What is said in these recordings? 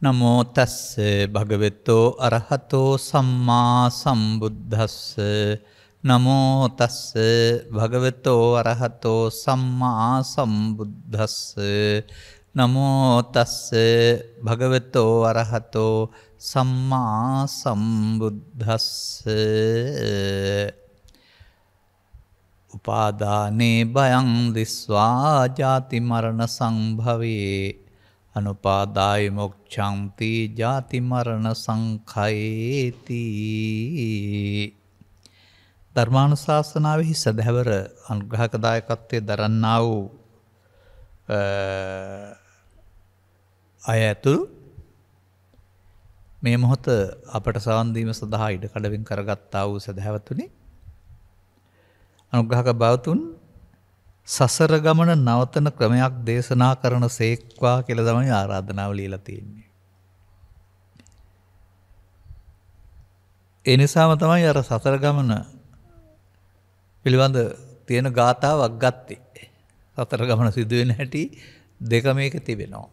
නමෝ තස්ස භගවතෝ අරහතෝ සම්මා සම්බුද්දස්ස නමෝ තස්ස භගවතෝ අරහතෝ සම්මා සම්බුද්දස්ස නමෝ තස්ස භගවතෝ අරහතෝ සම්මා සම්බුද්දස්ස උපාදානේ භයං දිස්වා ජාති මරණ සංභවේ අනුපාදාය මොක්ඛන්ති ජාති මරණ සංඛයේති. ධර්මානුශාසනාවෙහි සදහැවර අනුග්‍රහක දායකත්වයේ දරන්නා වූ අය ඇතුළු මේ මොහොත අපට සවන් දීම සඳහා ඉඩ කඩවින් කරගත්තා වූ සදහැවතුනි, අනුග්‍රහක බවතුන් සසර ගමන නවතන ක්‍රමයක් දේශනා කරන සේක්වා කියලා තමයි ආරාධනාව ලියලා තියෙන්නේ. ඒ නිසාම තමයි අර සසර ගමන පිළිබඳ තියෙන ගාථාවක් ගත්තේ. සසර ගමන සිදු වෙන හැටි දෙක මේක තිබෙනවා.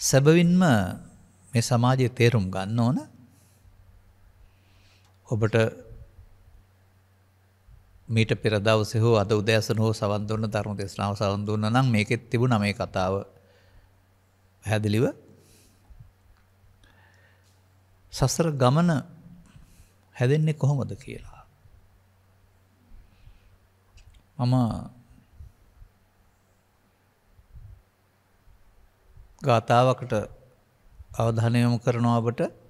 සැබවින්ම මේ සමාජයේ තේරුම් ගන්න ඕන, ඔබට මීට පෙර දවසේ හෝ අද උදෑසන හෝ සවන් දුන්න ධර්ම දේශනාව සවන් දුන්නා නම් මේකෙත් තිබුණා මේ කතාව පැහැදිලිව. සසර ගමන හැදෙන්නේ කොහොමද කියලා. මම ගාථාවකට අවධානය යොමු කරනවා ඔබට.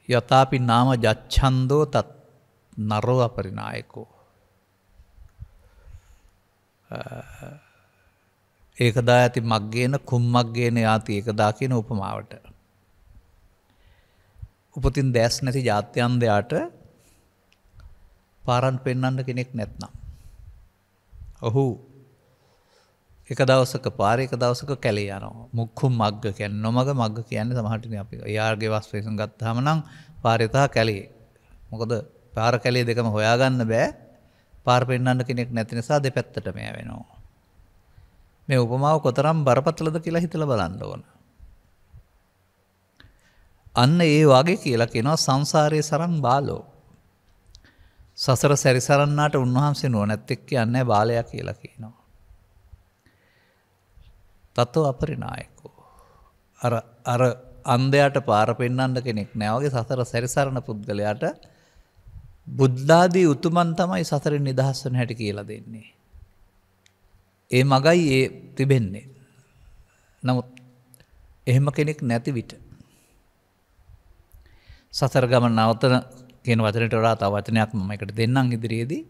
යතාපි නාම ජච්ඡන්தோ තත් නරෝ අපරිනායකෝ. ඒකදා යති මග්ගේන කුම්මග්ගේන යාති ඒකදා කියන උපමාවට. උපතින් දැස් නැති ජාත්‍යන්තයාට පාරන් පෙන්වන්න කෙනෙක් නැත්නම් ඔහු එක දවසක පාරේ එක දවසක කැලේ යනවා. මුක්ඛුම් මග්ග කියන්නේ නොමග මග්ග කියන්නේ සමහරට අපි යාර්ගේ වස්පේසන් ගත්තාම නම් පාරේ තහ කැලේ. මොකද පාර කැලේ දෙකම හොයාගන්න බෑ. පාර පෙන්වන්න කෙනෙක් නැති නිසා දෙපැත්තටම යවෙනවා. මේ උපමාව කොතරම් බරපතලද කියලා හිතලා බලන්න ඕන. අන්න ඒ වගේ කියලා කියනවා සංසාරයේ සරන් බාලෝ. සසර සැරිසරන්නාට උන්වහන්සේ නුවණැත් එක්ක යන්නේ බාලයා කියලා කියනවා. තතෝ අපරිනායකෝ. අර අන්ධයාට පාර පෙන්වන්න කෙනෙක් නෑ වගේ සසර සැරිසරන පුද්ගලයාට බුද්ධාදී උතුමන් තමයි සසරින් නිදහස් වෙන හැටි කියලා දෙන්නේ. ඒ මගයි ඒ තිබෙන්නේ. නමුත් එහෙම කෙනෙක් නැති විට සසර ගමන නවතන කියන වචනයට වඩා තව වචනයක් මම එකට දෙන්නම් ඉදිරියේදී.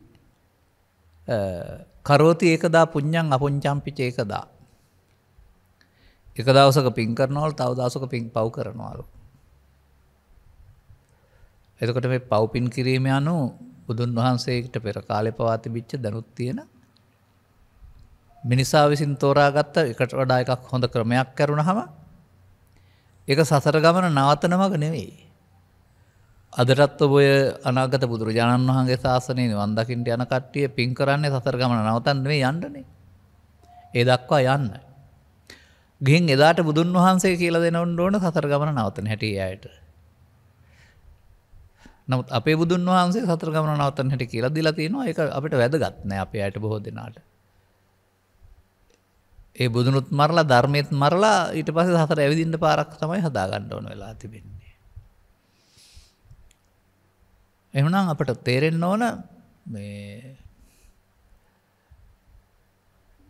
කරෝති ඒකදා පුඤ්ඤං අපුඤ්ඤම්පිච ඒකදා. එක දවසක පින් කරනවලු, තව දවසක පින් පව් කරනවලු. එතකොට මේ පව් පින් කිරීම යනු බුදුන් වහන්සේට පෙර කාලේ පවා තිබිච්ච දැනුත් තියෙන මිනිසා විසින් තෝරාගත්ත එකට වඩා එකක් හොඳ ක්‍රමයක් කරුණාම ඒක සසර ගමන නවතන මග නෙවෙයි. අදටත් ඔබ අනාගත බුදුරජාණන් වහන්සේ ශාසනයේ නිවන් දකින්න යන කට්ටිය පින් කරන්නේ සසර ගමන නවතන්න නෙවෙයි යන්නනේ. ඒ දක්වා යන්න. ගිහින් එදාට බුදුන් වහන්සේ කියලා දෙන්න ඕන සතර ගමන නවතන හැටි එයාට. නමුත් අපේ බුදුන් වහන්සේ සතර ගමන නවතන හැටි කියලා දීලා තියෙනවා. ඒක අපිට වැදගත් නෑ අපේ අයට බොහෝ දෙනාට. ඒ බුදුනුත් මරලා ධර්මෙත් මරලා ඊට පස්සේ සතර ඇවිදින්න පාරක් තමයි හදා ගන්න ඕන වෙලා තිබෙන්නේ. එහෙනම් අපට තේරෙන්න ඕන මේ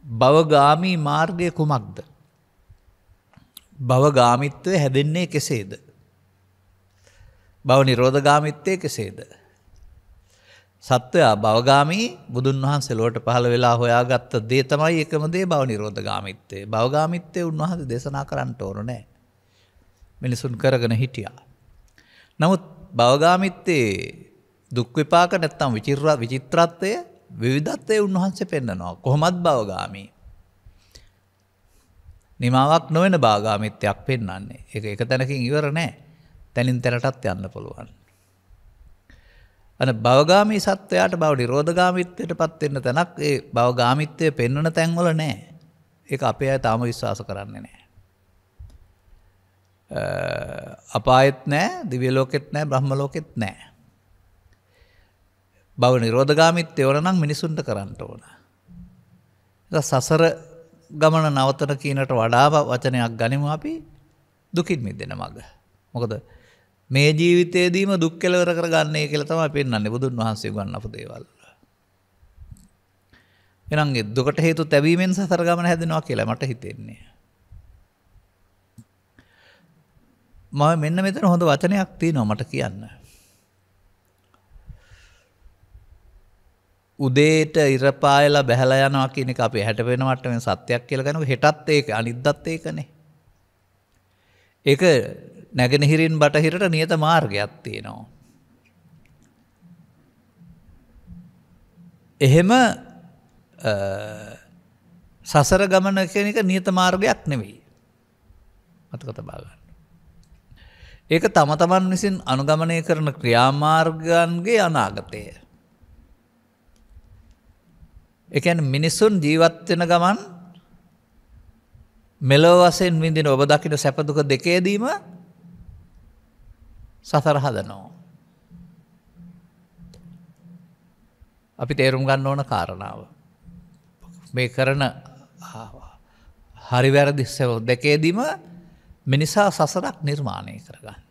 භවගාමී මාර්ගය කුමක්ද? භවගාමිත්වය හැදෙන්නේ කෙසේද? භව නිරෝධගාමිත්වය කෙසේද? සත්වයා භවගාමී බුදුන් වහන්සේ ලෝට පහළ වෙලා හොයාගත්ත දේ තමයි එකම දේ භව නිරෝධගාමිත්වය. භවගාමිත්වය උන්වහන්සේ දේශනා කරන්න ඕන නෑ. මිනිසුන් කරගෙන හිටියා. නමුත් භවගාමිත්වයේ දුක් විපාක නැත්තම් විචිත්‍රත්වය විවිධත්වය උන්වහන්සේ පෙන්නනවා. කොහොමත් භවගාමී. නිමාවක් නොවන භාගාමිත්වයක් පෙන්වන්නේ. ඒක එක තැනකින් ඉවර නෑ. තැනින් තැනටත් යන්න පුළුවන්. අන භවගාමී සත්වයාට භව නිරෝධගාමීත්වයටපත් වෙන්න තැනක් ඒ භවගාමීත්වය පෙන්වන තැන්වල නැහැ. ඒක අපේ අය තාම විශ්වාස කරන්නේ නැහැ. අපායෙත් නැහැ, දිව්‍ය ලෝකෙත් නැහැ, බ්‍රහ්ම ලෝකෙත් නැහැ. භව නිරෝධගාමීත්වය ඕන නම් මිනිසුන්ට කරන්න ඕන. ඒක සසර ගමන නවතන කියනට වඩා වචනයක් ගනිමු අපි දුකින් මිදෙන මඟ. මොකද මේ ජීවිතයේදීම දුක් කෙලවර කරගන්නේ කියලා තමයි පෙන්වන්නේ බුදුන් වහන්සේ උගන්වපු දේවල්. එහෙනම් ඒ දුකට හේතු තැබීමෙන් සසර ගමන හැදෙනවා කියලා මට හිතෙන්නේ. මම මෙන්න මෙතන හොඳ වචනයක් තියෙනවා මට කියන්න. උදේට ඉර පායලා බැහැලා යනවා කියන එක අපි හැට වෙන මට්ටමේ සත්‍යයක් කියලා ගන්නකො හෙටත් ඒක අනිද්දාත් ඒකනේ. ඒක නැගෙනහිරින් බටහිරට නියත මාර්ගයක් තියෙනවා. එහෙම සසර ගමන කියන එක නියත මාර්ගයක් නෙවෙයි. මතක තබා ගන්න. ඒක තම තමන් විසින් අනුගමනය කරන ක්‍රියාමාර්ගයන්ගේ අනාගතය. ඒ කියන්නේ මිනිසුන් ජීවත් වෙන ගමන් මෙලොව වශයෙන් විඳින ඔබ දකින සැප දුක දෙකේදීම සසර හදනවා. අපි තේරුම් ගන්න ඕන කාරණාව. මේ කරන හරි වැරදි දෙකේදීම මිනිසා සසරක් නිර්මාණය කරගන්නවා.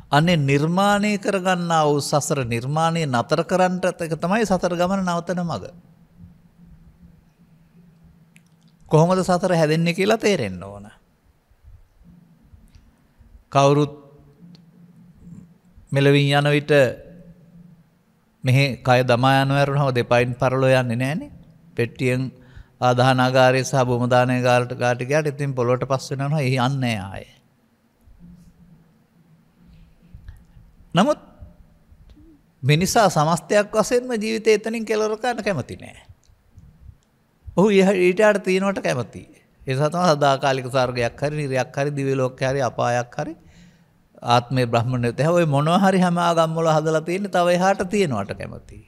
අනේ නිර්මාණය කරගන්නා වූ සසර නිර්මාණය නතර කරන්නට එක තමයි සසර ගමන නවතන මඟ. කොහොමද සසර හැදෙන්නේ කියලා තේරෙන්න ඕන. කවුරුත් මෙලවින් යන විට මෙහි කය දමා යනවා වරුණව දෙපයින් පරලෝ යන්නේ නැහනේ. පෙට්ටියෙන් ආදානාගාරයේ සහ බොමදානාගාරයට ගාට ගියාට ඉතින් පොළොවට පස් වෙනවා එහි යන්නේ ආයේ. නමුත් මිනිසා සමස්තයක් වශයෙන්ම ජීවිතේ එතනින් කෙලවර කරන්න කැමති නෑ. ඔහු ඊට යට තියනවට කැමතියි. ඒ නිසා තමයි සදාකාලික ස්වර්ගයක් හරි නිරයක් හරි දිව්‍ය ලෝකයක් හරි අපායක් හරි ආත්මේ බ්‍රහ්මණයත ඔය මොනවා හරි හැම ආගම් වල හදලා තියෙන්නේ තව එහාට තියනවට කැමතියි.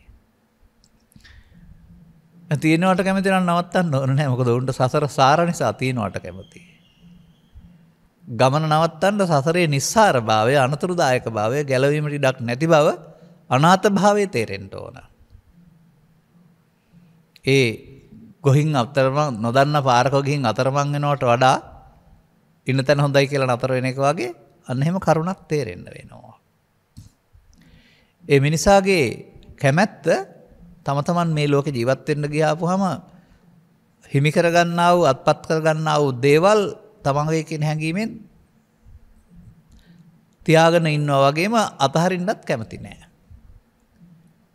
තියනවට කැමති නම් නවත්තන්න ඕන නෑ. මොකද උන්ට සසර සාර නිසා තියනවට කැමතියි. ගමන නවත්තන්න සසරේ නිස්සාර භාවය, අනතුරුදායක භාවය, ගැලවීමට ඉඩක් නැති බව, අනාථ භාවය තේරෙන්න ඕන. ඒ ගොහින් අතරමං නොදන්න පාරක ගිහින් අතරමං වෙනවට වඩා ඉන්න තැන හොඳයි කියලා නතර වෙන එක වගේ අන්න එහෙම කරුණක් තේරෙන්න වෙනවා. ඒ මිනිසාගේ කැමැත්ත තම තමන් මේ ලෝකේ ජීවත් වෙන්න ගියාපුවාම හිමි කරගන්නා වූ අත්පත් කරගන්නා වූ දේවල් තමන්ගේ කියන හැඟීමෙන් තියාගෙන ඉන්නවා වගේම අතහරින්නත් කැමති නෑ.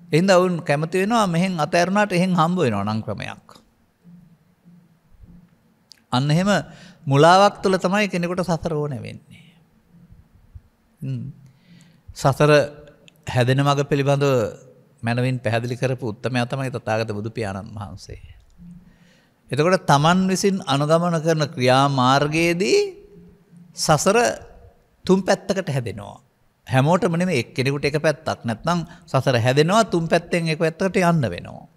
එහෙනම් වුන් කැමති වෙනවා මෙහෙන් අතහැරුණාට එහෙන් හම්බ වෙනවා නම් ක්‍රමයක්. අන්න එහෙම මුලාවක් තුළ තමයි කෙනෙකුට සසර ඕන වෙන්නේ. සසර හැදෙන මඟ පිළිබඳව මනවින් පැහැදිලි කරපු උත්තමයා තමයි තථාගත බුදු පියාණන් වහන්සේ. එතකොට තමන් විසින් අනුගමන කරන ක්‍රියාමාර්ගයේදී සසර තුන් පැත්තකට හැදෙනවා. හැමෝටම නෙමෙයි එක්කෙනෙකුට එක පැත්තක්. නැත්නම් සසර හැදෙනවා තුන් පැත්තෙන් එක පැත්තකට යන්න වෙනවා.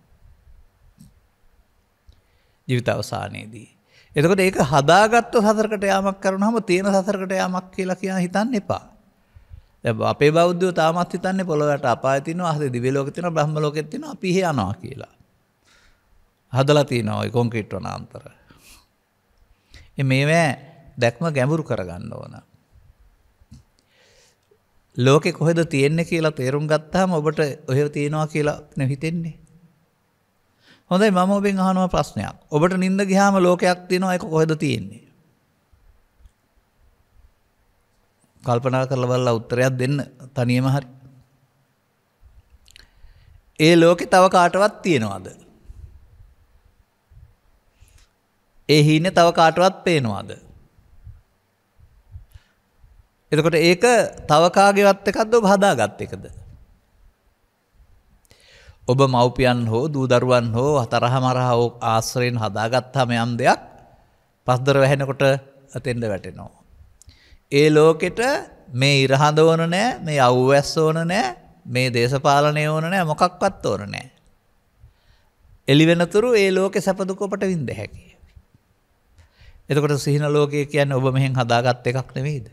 ජීවිත අවසානයේදී. එතකොට ඒක හදාගත්ත සසරකට යාමක් කරනවම තියෙන සසරකට යාමක් කියලා කියන හිතන්න එපා. දැන් අපේ බෞද්ධයෝ තාමත් හිතන්නේ පොළොවට අපාය තියෙනවා, අහසේ දිව්‍ය ලෝකෙ තියෙනවා, බ්‍රහ්ම ලෝකෙත් තියෙනවා, අපි එහෙ යනවා කියලා. හදලා තියෙනවා ওই කොන්ක්‍රීට් වනාන්තර. මේවා දැක්ම ගැඹුරු කරගන්න ඕන. ලෝකෙ කොහෙද තියෙන්නේ කියලා තේරුම් ගත්තාම ඔබට ඔහෙ තියෙනවා කියලා නෙවෙයි හිතෙන්නේ. හොඳයි මම ඔබෙන් අහනවා ප්‍රශ්නයක්. ඔබට නිින්ද ගියාම ලෝකයක් තියෙනවා ඒක කොහෙද තියෙන්නේ? කල්පනා කරලා බලලා උත්තරයක් දෙන්න තනියම හරි. ඒ ලෝකේ තව කාටවත් තියෙනවද? ඒ හිනේ තව කාටවත් පේනවද? එතකොට ඒක තව කාගේවත් එකක්ද ඔබ හදාගත් එකද? ඔබ මව්පියන් හෝ දූ දරුවන් හෝ තරහමරහ ආශ්‍රයෙන් හදාගත්තාම යම් දෙයක් පස්දර වැහෙනකොට අතෙන්ද වැටෙනවා. ඒ ලෝකෙට මේ ඉරහඳ ඕන නෑ, මේ අවුවැස්ස ඕන නෑ, මේ දේශපාලනය ඕන නෑ, මොකක්වත් ඕන නෑ. එළි වෙනතුරු ඒ ලෝකේ සැප දුක ඔබට විඳ හැකියි. එතකොට සිහින ලෝකය කියන්නේ ඔබ මෙහෙන් හදාගත් එකක් නෙවෙයිද?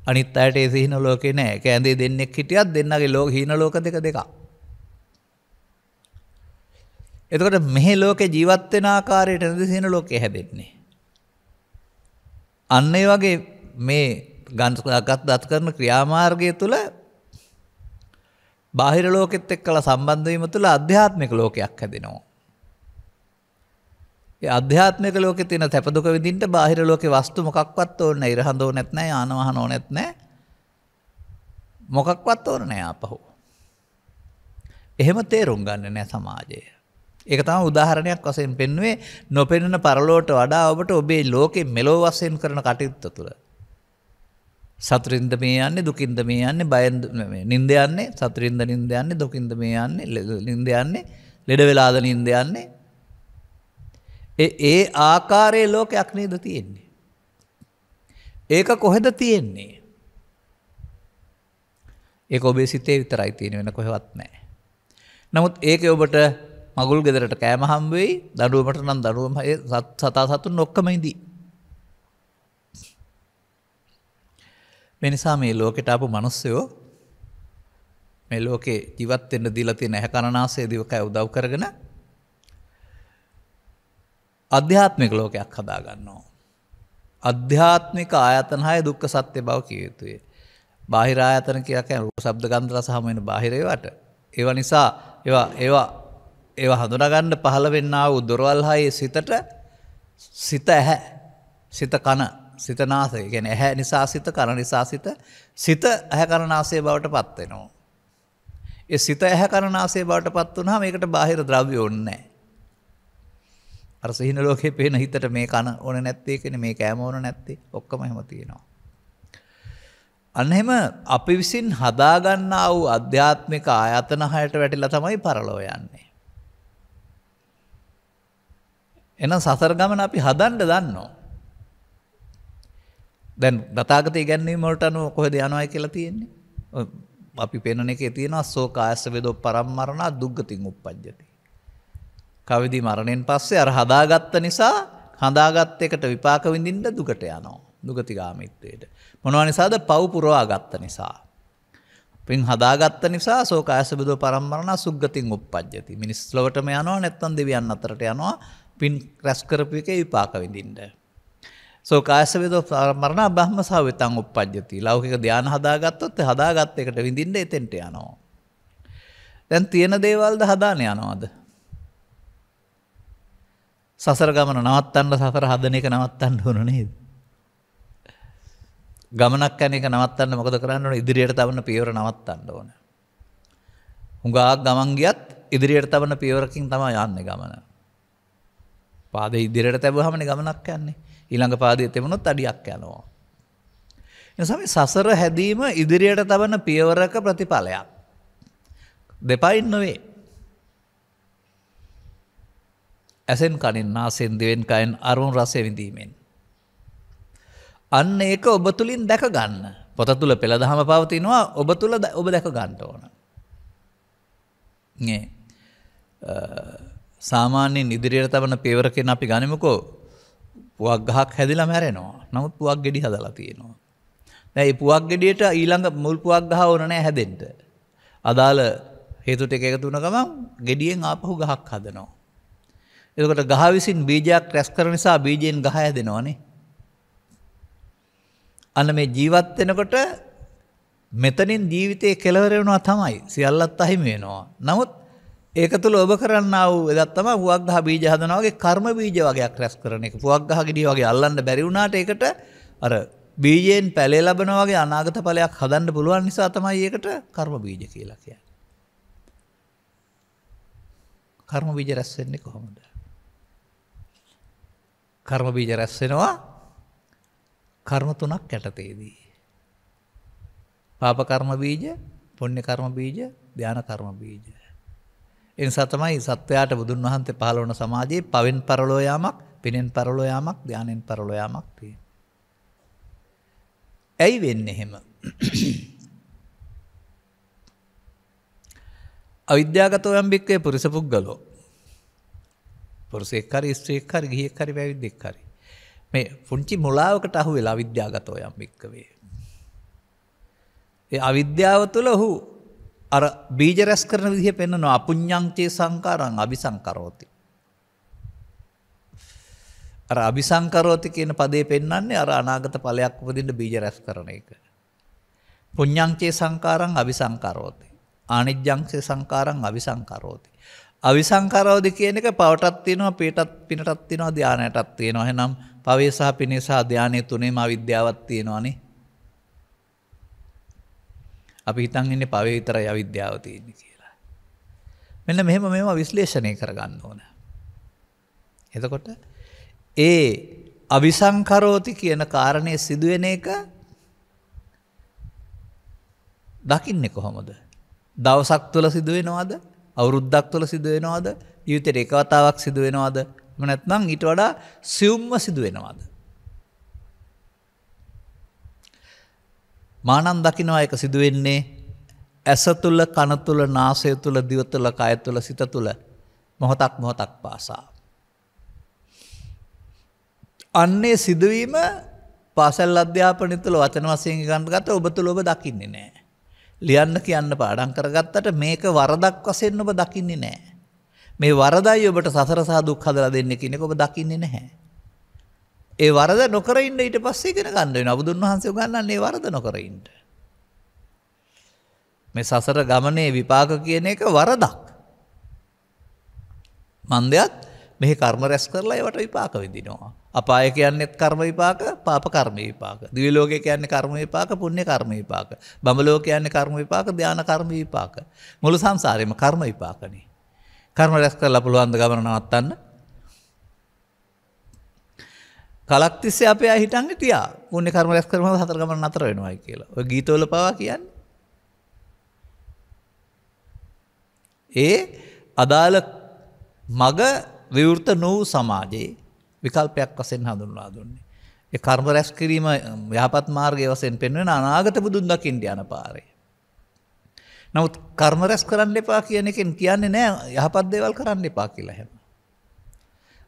අනිත් අයට ඒ සිහින ලෝකේ නෑ. ඒක ඇඳේ දෙන්නෙක් හිටියත් දෙන්නගේ හීන ලෝක දෙක. එතකොට මෙහි ලෝකේ ජීවත් වෙන ආකාරයට නේද සිහින ලෝකේ හැදෙන්නේ. අන්න ඒ වගේ මේ ගත් කරන ක්‍රියාමාර්ගය තුළ බාහිර ලෝකෙත් එක්කලා සම්බන්ධ වීම තුළ ආධ්‍යාත්මික ලෝකයක් හැදෙනවා. ඒ ආධ්‍යාත්මික ලෝකේ තියෙන තැප දුක විඳින්න බාහිර ලෝකේ වස්තු මොකක්වත් ඕනේ නැහැ. ඉරහඳ ඕනෙත් නැහැ, යාන වාහන ඕනෙත් නැහැ. මොකක්වත් ඕනේ නැහැ ආපහු. එහෙම තේරුම් ගන්න නැහැ සමාජය. ඒක තමයි උදාහරණයක් වශයෙන් පෙන්වුවේ නොපෙනෙන පරලෝට වඩා ඔබට ඔබේ ලෝකේ මෙලෝ වශයෙන් කරන කටයුත්ත තුළ සතුටින්ද මේ යන්නේ, දුකින්ද මේ යන්නේ, බයෙන් නිින්ද යන්නේ, සතුටින්ද නිින්ද යන්නේ, දුකින්ද මේ යන්නේ, නිින්ද යන්නේ, ලෙඩ වෙලාද නිින්ද යන්නේ. ඒ ආකාරයේ ලෝකයක් නේද තියෙන්නේ. ඒක කොහෙද තියෙන්නේ? ඒක ඔබේ සිතේ විතරයි තියෙන, වෙන කොහෙවත් නැහැ. නමුත් ඒකේ ඔබට මගුල් ගෙදරට කෑම හම්බ වෙයි, දඬුවමට නම් දඬුවම සතා සතුන් ඔක්කොම ඉදී. මේ නිසා මේ ලෝකෙට ආපු මිනිස්සුયો මේ ලෝකේ ජීවත් වෙන්න දීලා තියෙන ඇහැ කනනාසය දිවකය උදව් කරගෙන ආධ්‍යාත්මික ලෝකයක් හදා ගන්නවා. ආධ්‍යාත්මික ආයතන 6 දුක්ඛ සත්‍ය බව කිය යුතුයි. බාහිර ආයතන කියලා කියන්නේ රූප, ශබ්ද, ගන්ධ, රස හැම වෙන බාහිර ඒවාට. ඒවා නිසා ඒවා හඳුනා ගන්න පහළ වෙන්නා වූ දොරවල් 6 සිතට සිත ඇහැ, සිත කන, සිත නාසය. කියන්නේ ඇහැ නිසා සිත, කන නිසා සිත ඇහැ කන නාසය බවට පත් වෙනවා. ඒ සිත ඇහැ කන නාසය බවට පත් වුණාම ඒකට බාහිර ද්‍රව්‍ය ඕනේ නැහැ. අර සිහින ලෝකේ පේන හිතට මේ කන ඕනේ නැත්තේ, කියන්නේ මේ කෑම ඕනේ නැත්තේ, ඔක්කොම එහෙම තියෙනවා. අන්න එහෙම අපි විසින් හදා ගන්නා වූ ආධ්‍යාත්මික ආයතන 6ට වැටිලා තමයි පරලෝ යන්නේ. එහෙනම් සසර ගමන අපි හදන්න දන්නවා. දැන් දතාගත ඉගැන්වීම වලට අනුව කොහෙද යනවයි කියලා තියෙන්නේ? අපි පේනන එකේ තියෙනවා සෝකායස්ස වේදෝ පරම්මරණා දුග්ගතින් උප්පජ්ජති. කවදී මරණයෙන් පස්සේ අර හදාගත්ත නිසා හදාගත් එකට විපාක විඳින්න දුකට යනවා. දුගතිගාමීත්වයට. මොනවා නිසාද? පව් පුරවා ගත්ත නිසා. පින් හදාගත්ත නිසා සෝකායස්ස වේදෝ පරම්මරණා සුග්ගතින් උප්පජ්ජති. මිනිස් ලොවටම යනවා, නැත්නම් දෙවියන් අතරට යනවා. පින් රැස් කරපු එකේ විපාක විඳින්න. සෝකායස්ස වේදෝ පරම්මරණා බ්‍රහ්ම සාවිතං උප්පජ්ජති. ලෞකික ධානය හදාගත්තොත් හදාගත් එකට විඳින්න එතෙන්ට යනවා. දැන් තියෙන දේවල්ද හදාන යනවද? සසර ගමන නවත්තන්න, සසර හදන එක නවත්තන්න ඕන නේද? ගමනක් යන එක නවත්තන්න මොකද කරන්න ඕන? ඉදිරියට තවන පියවර නවත්තන්න ඕන. හුඟක් ගමන් ගියත් ඉදිරියට තවන පියවරකින් තමයි යන්නේ ගමන. පාදේ ඉදිරියට තැබුවාමනේ ගමනක් යන්නේ. ඊළඟ පාදයේ තෙමුණොත් අඩියක් යනවා. එනිසා මේ සසර හැදීම ඉදිරියට තවන පියවරක ප්‍රතිඵලයක්. දෙපයින් නෙවෙයි. ඇසෙන් කනින් නාසයෙන් දිවෙන් කයෙන් අරුණ රසය විඳීමෙන්. අන්න ඒක ඔබ තුලින් දැක ගන්න. පොත තුල පෙළ දහම පවතිනවා, ඔබ තුල ඔබ දැක ගන්න ඕන. නේ සාමාන්‍යයෙන් ඉදිරියට තවන පියවරකින් අපි ගනිමුකෝ පුවක් ගහක් හැදිලා මැරෙනවා. නමුත් පුවක් ගෙඩි හදලා තියෙනවා. දැන් මේ පුවක් ගෙඩියට ඊළඟ මුල් පුවක් ගහ ඕන නැහැ හැදෙන්න. අදාළ හේතු ටික එකතු වුණ ගමන් ගෙඩියෙන් ආපහු ගහක් හදනවා. එතකොට ගහ විසින් බීජයක් රැස් කරන නිසා බීජයෙන් ගහ හැදෙනවනේ. අන්න මේ ජීවත් වෙනකොට මෙතනින් ජීවිතේ කෙලවර වෙනවා තමයි. සියල්ලත් අහිමි වෙනවා. නමුත් ඒක තුල ඔබ කරන්නා වූ එදත් තමයි පුවක් ගහ බීජ හදනවා වගේ කර්ම බීජ වගේක් රැස් කරන එක. පුවක් ගහ ගෙඩිය වගේ අල්ලන්න බැරි වුණාට ඒකට අර බීජයෙන් පැලේ ලැබනවා වගේ අනාගත ඵලයක් හදන්න පුළුවන් නිසා තමයි ඒකට කර්ම බීජ කියලා කියන්නේ. කර්ම බීජ රැස් වෙන්නේ කොහොමද? කර්ම බීජ රැස් වෙනවා කර්ම තුනක් යටතේදී. පාප කර්ම බීජ, පුණ්‍ය කර්ම බීජ, ධාන කර්ම බීජ. ඒ නිසා තමයි සත්වයාට බුදුන් වහන්සේ පහළ වුණ සමාජයේ පවෙන් පරලෝ යාමක්, පිනෙන් පරලෝ යාමක්, ධානෙන් පරලෝ යාමක් තියෙන්නේ. ඇයි වෙන්නේ එහෙම? අවිද්‍යාවගතෝ යම් බික්කේ පුරුෂ පුද්ගලෝ. පුරුෂයෙක් හරි ස්ත්‍රියෙක් හරි ගිහියෙක් හරි පැවිද්දෙක් හරි. මේ පුංචි මුලාවකට අහු වෙලා අවිද්‍යාවගතෝ යම් බික්කවේ. ඒ අවිද්‍යාව තුළ ඔහු අර බීජ රැස් කරන විදිහ පෙන්වනවා අපුඤ්ඤං චේ සංකාරං අபிසංකරෝති. අර අபிසංකරෝති කියන පදේ පෙන්වන්නේ අර අනාගත ඵලයක් උපදින්න බීජ රැස් කරන එක. පුඤ්ඤං චේ සංකාරං අபிසංකරෝති. ආනිජ්ජං චේ සංකාරං අபிසංකරෝති. අවිසංකරෝති කියන එක පවටක් තියෙනවා පිනටක් තියෙනවා ධානයටක් තියෙනවා. එහෙනම් පවේ සහ පිනේ සහ ධානයේ තුනේම අවිද්‍යාවක් තියෙනවානේ. අපි හිතන් ඉන්නේ පවේ විතරයි අවිද්‍යාව තියෙන්නේ කියලා. මෙන්න මෙහෙම මේවා විශ්ලේෂණය කරගන්න ඕන. එතකොට ඒ අවිසංකරෝති කියන කාරණේ සිදුවෙන එක දකින්නේ කොහොමද? දවසක් තුල සිදුවෙනවද? අවුරුද්දක් තුල සිදුවෙනවද? ජීවිතේට එක වතාවක් සිදුවෙනවද? එහෙම නැත්නම් ඊට වඩා සියුම්ව සිදුවෙනවද? මානන් දකින්නවා එක සිදුවෙන්නේ ඇස තුල, කන තුල, නාසය තුල, දිව තුල, කය තුල, සිත තුල මොහොතක් පාසා. අන්නේ සිදුවීම පාසල් අධ්‍යාපනය තුළ වචන වශයෙන් ගන්නගත්ත ඔබ තුළ ඔබ දකින්නේ නැහැ. ලියන්න කියන්න පාඩම් කරගත්තට මේක වරදක් වශයෙන් ඔබ දකින්නේ නැහැ. මේ වරදයි ඔබට සසර සහ දුක් හදලා දෙන්නේ කියන එක ඔබ දකින්නේ නැහැ. ඒ වරද නොකර ඉන්න ඊට පස්සේ ඉගෙන ගන්න වෙනවා. බුදුන් වහන්සේ උගන්වන්නේ වරද නොකර ඉන්න. මේ සසර ගමනේ විපාක කියන එක වරදක්. මන්දයත් මෙහි කර්ම රැස් කරලා ඒවට විපාක විඳිනවා. අපාය කියන්නේත් කර්ම විපාක, පාප කර්ම විපාක. දිව්‍ය ලෝකේ කියන්නේ කර්ම විපාක, පුණ්‍ය කර්ම විපාක. බඹ ලෝක කියන්නේ කර්ම විපාක, ධාන කර්ම විපාක. මුළු සංසාරෙම කර්ම විපාකනේ. කර්ම රැස් කරලා පුළුවන් ද ගමන නවත්තන්න? කලක් තිස්සේ අපේ අය හිතන්නේ තියා. පුණ්‍ය කර්ම රැස් කරමු හතර ගමන නතර වෙනවායි කියලා. ඔය ගීතවල පවා කියන්නේ. ඒ අදාළ මග විවෘත නොවූ සමාජයේ විකල්පයක් වශයෙන් හඳුන්වා දුන්නේ. ඒ කර්ම රැස් කිරීම යහපත් මාර්ගයේ වශයෙන් පෙන්වන අනාගත බුදුන් දකින්න යන පාරේ. නමුත් කර්ම රැස් කරන්න එපා කියන එකෙන් කියන්නේ නෑ යහපත් දේවල් කරන්න එපා කියලා හැම.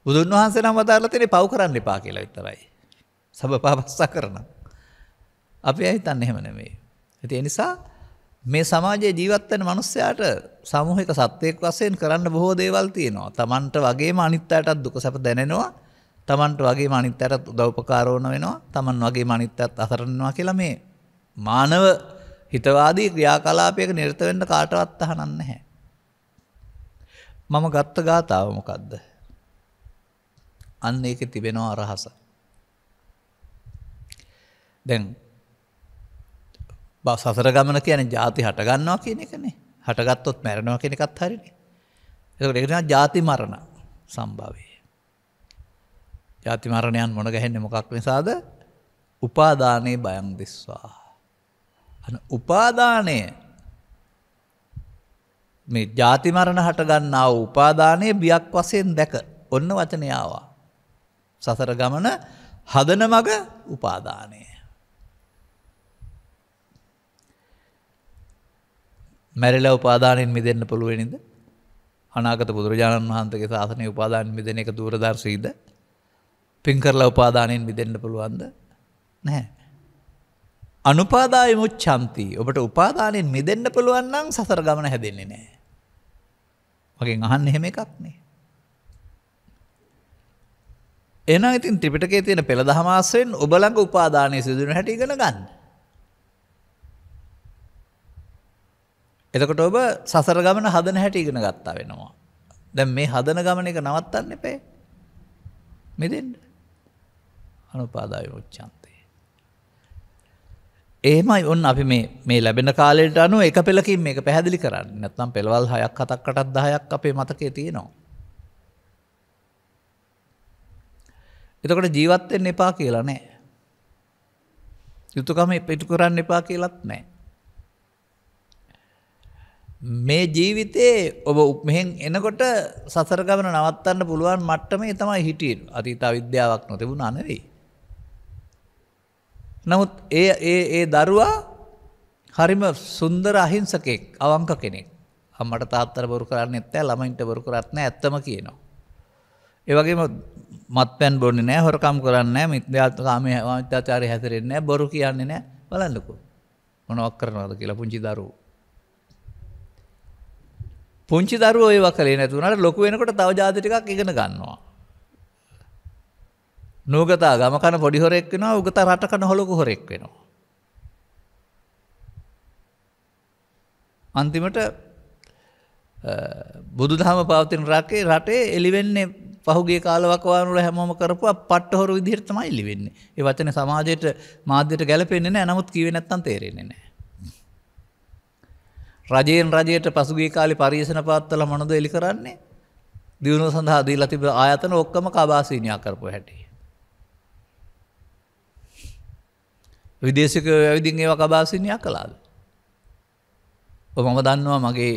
බුදුන් වහන්සේ නම් වදාළා තියෙන්නේ පව් කරන්න එපා කියලා විතරයි. සබපාපස්සා කරන. අපි හිතන්නේ එහෙම නෙමෙයි. ඒ නිසා මේ සමාජයේ ජීවත් වෙන මිනිස්සයාට සාමූහික සත්වයක් වශයෙන් කරන්න බොහෝ දේවල් තියෙනවා. Tamanට වගේම අනිත් අයටත් දුක සැප දැනෙනවා. Tamanට වගේම අනිත් අයටත් උදව් උපකාර වුණ වෙනවා. Taman වගේම අනිත් අයත් අසරණ වෙනවා කියලා මේ මානව හිතවාදී ක්‍රියාකලාපයක නිරත වෙන්න කාටවත් තහනම් නැහැ. මම ගත්ත ගාතාව මොකද්ද? අන්න ඒකේ තිබෙනවා රහස. දැන් සසර ගමන කියන්නේ ජාති හට ගන්නවා කියන එකනේ. හටගත්තොත් මැරෙනවා කියන එකත් හරිනේ. ඒකට ඒක තමයි ජාති මරණ සම්භවය. ජාති මරණයන් මොන ගහන්නේ මොකක් නිසාද? උපාදානේ බයං දිස්වා. උපාදානය මේ ජාති මරණ හට ගන්නා වූ උපාදානයේ බියක් වශයෙන් දැක ඔන්න වචනේ ආවා. සසර ගමන හදන මග උපාදානය. මැරිලා උපාදානෙන් මිදෙන්න පුළුවනිද? අනාගත බුදුරජාණන් වහන්සේගේ ශාසනයේ උපාදානෙන් මිදෙන එක දූරදර්ශීද? පින් කරලා උපාදානෙන් මිදෙන්න පුළුවන්ද? නැහැ. අනුපාදාය මුච්ඡanti. ඔබට උපාදානෙන් මිදෙන්න පුළුවන් නම් සසර ගමන හැදෙන්නේ නැහැ. මගෙන් අහන්නේ එහෙම එකක් නේ. එහෙනම් ඉතින් ත්‍රිපිටකයේ තියෙන පෙළ දහම ආශ්‍රයෙන් ඔබ ළඟ උපාදානයේ සිදුවෙන හැටි ඉගෙන ගන්න. එතකොට ඔබ සසර ගමන හදන හැටි ඉගෙන ගත්තා වෙනවා. දැන් මේ හදන ගමන එක නවත්තන්න එපේ. මෙදෙන්න. අනුපාදාය මුච්ඡanti. එහෙමයි ඔන්න අපි මේ ලැබෙන කාලයට අනුව එක පෙළකින් මේක පැහැදිලි කරන්නේ. නැත්නම් පෙළවල් 6ක් 7ක් 8ක් 10ක් අපේ මතකයේ තියෙනවා. එතකොට ජීවත් වෙන්න එපා කියලා නෑ. යුතුයකම පිටු කරන්න එපා කියලාත් නෑ. මේ ජීවිතේ ඔබ මෙහෙන් එනකොට සසර ගමන නවත්තන්න පුළුවන් මට්ටමේ තමයි හිටියේ. අතීත අවිද්‍යාවක් නොතිබුණා නෙවෙයි. නමුත් ඒ දරුවා හරිම සුන්දර අහිංසකෙක්, අවංක කෙනෙක්. අම්මට තාත්තට බොරු කරන්නේ නැත්නම් ළමයින්ට බොරු කරත් නැහැ, ඇත්තම කියනවා. ඒ වගේම මත්පැන් බොන්නේ නැහැ, හොරකම් කරන්නේ නැහැ, මිත්‍යාචාරය හැසිරෙන්නේ නැහැ, බොරු කියන්නේ නැහැ. බලන්නකෝ මොනවක් කරනවද කියලා පුංචි දරුවෝ. පුංචි දරුවෝ ඒවා කලේ නැති වුණාට ලොකු වෙනකොට තව જાති ටිකක් ඉගෙන ගන්නවා. නූගතා ගම කන පොඩි හොරෙක් වෙනවා, උගතා රට කන හොලක හොරෙක් වෙනවා. අන්තිමට බුදුදහම පවතින රටේ එළි වෙන්නේ පහුගිය කාලවකවානුවල හැමෝම කරපුවා පට්ට හොරු විදිහට තමයි එළි වෙන්නේ. ඒ වචනේ සමාජයට මාධ්‍යයට ගැලපෙන්නේ නැහැ. නමුත් කිව්වේ නැත්තම් තේරෙන්නේ නැහැ. රජයට පසුගිය කාලේ පරිශන පවත්වලා මොනද එලි කරන්නේ? දිනුව සඳහා දීලා තිබෙන ආයතන ඔක්කොම කබාසීනියා කරපු හැටි. විදේශිකයෝ ඇවිදින් ඒවා කබාසීනියා කළාද? මම දන්නවා මගේ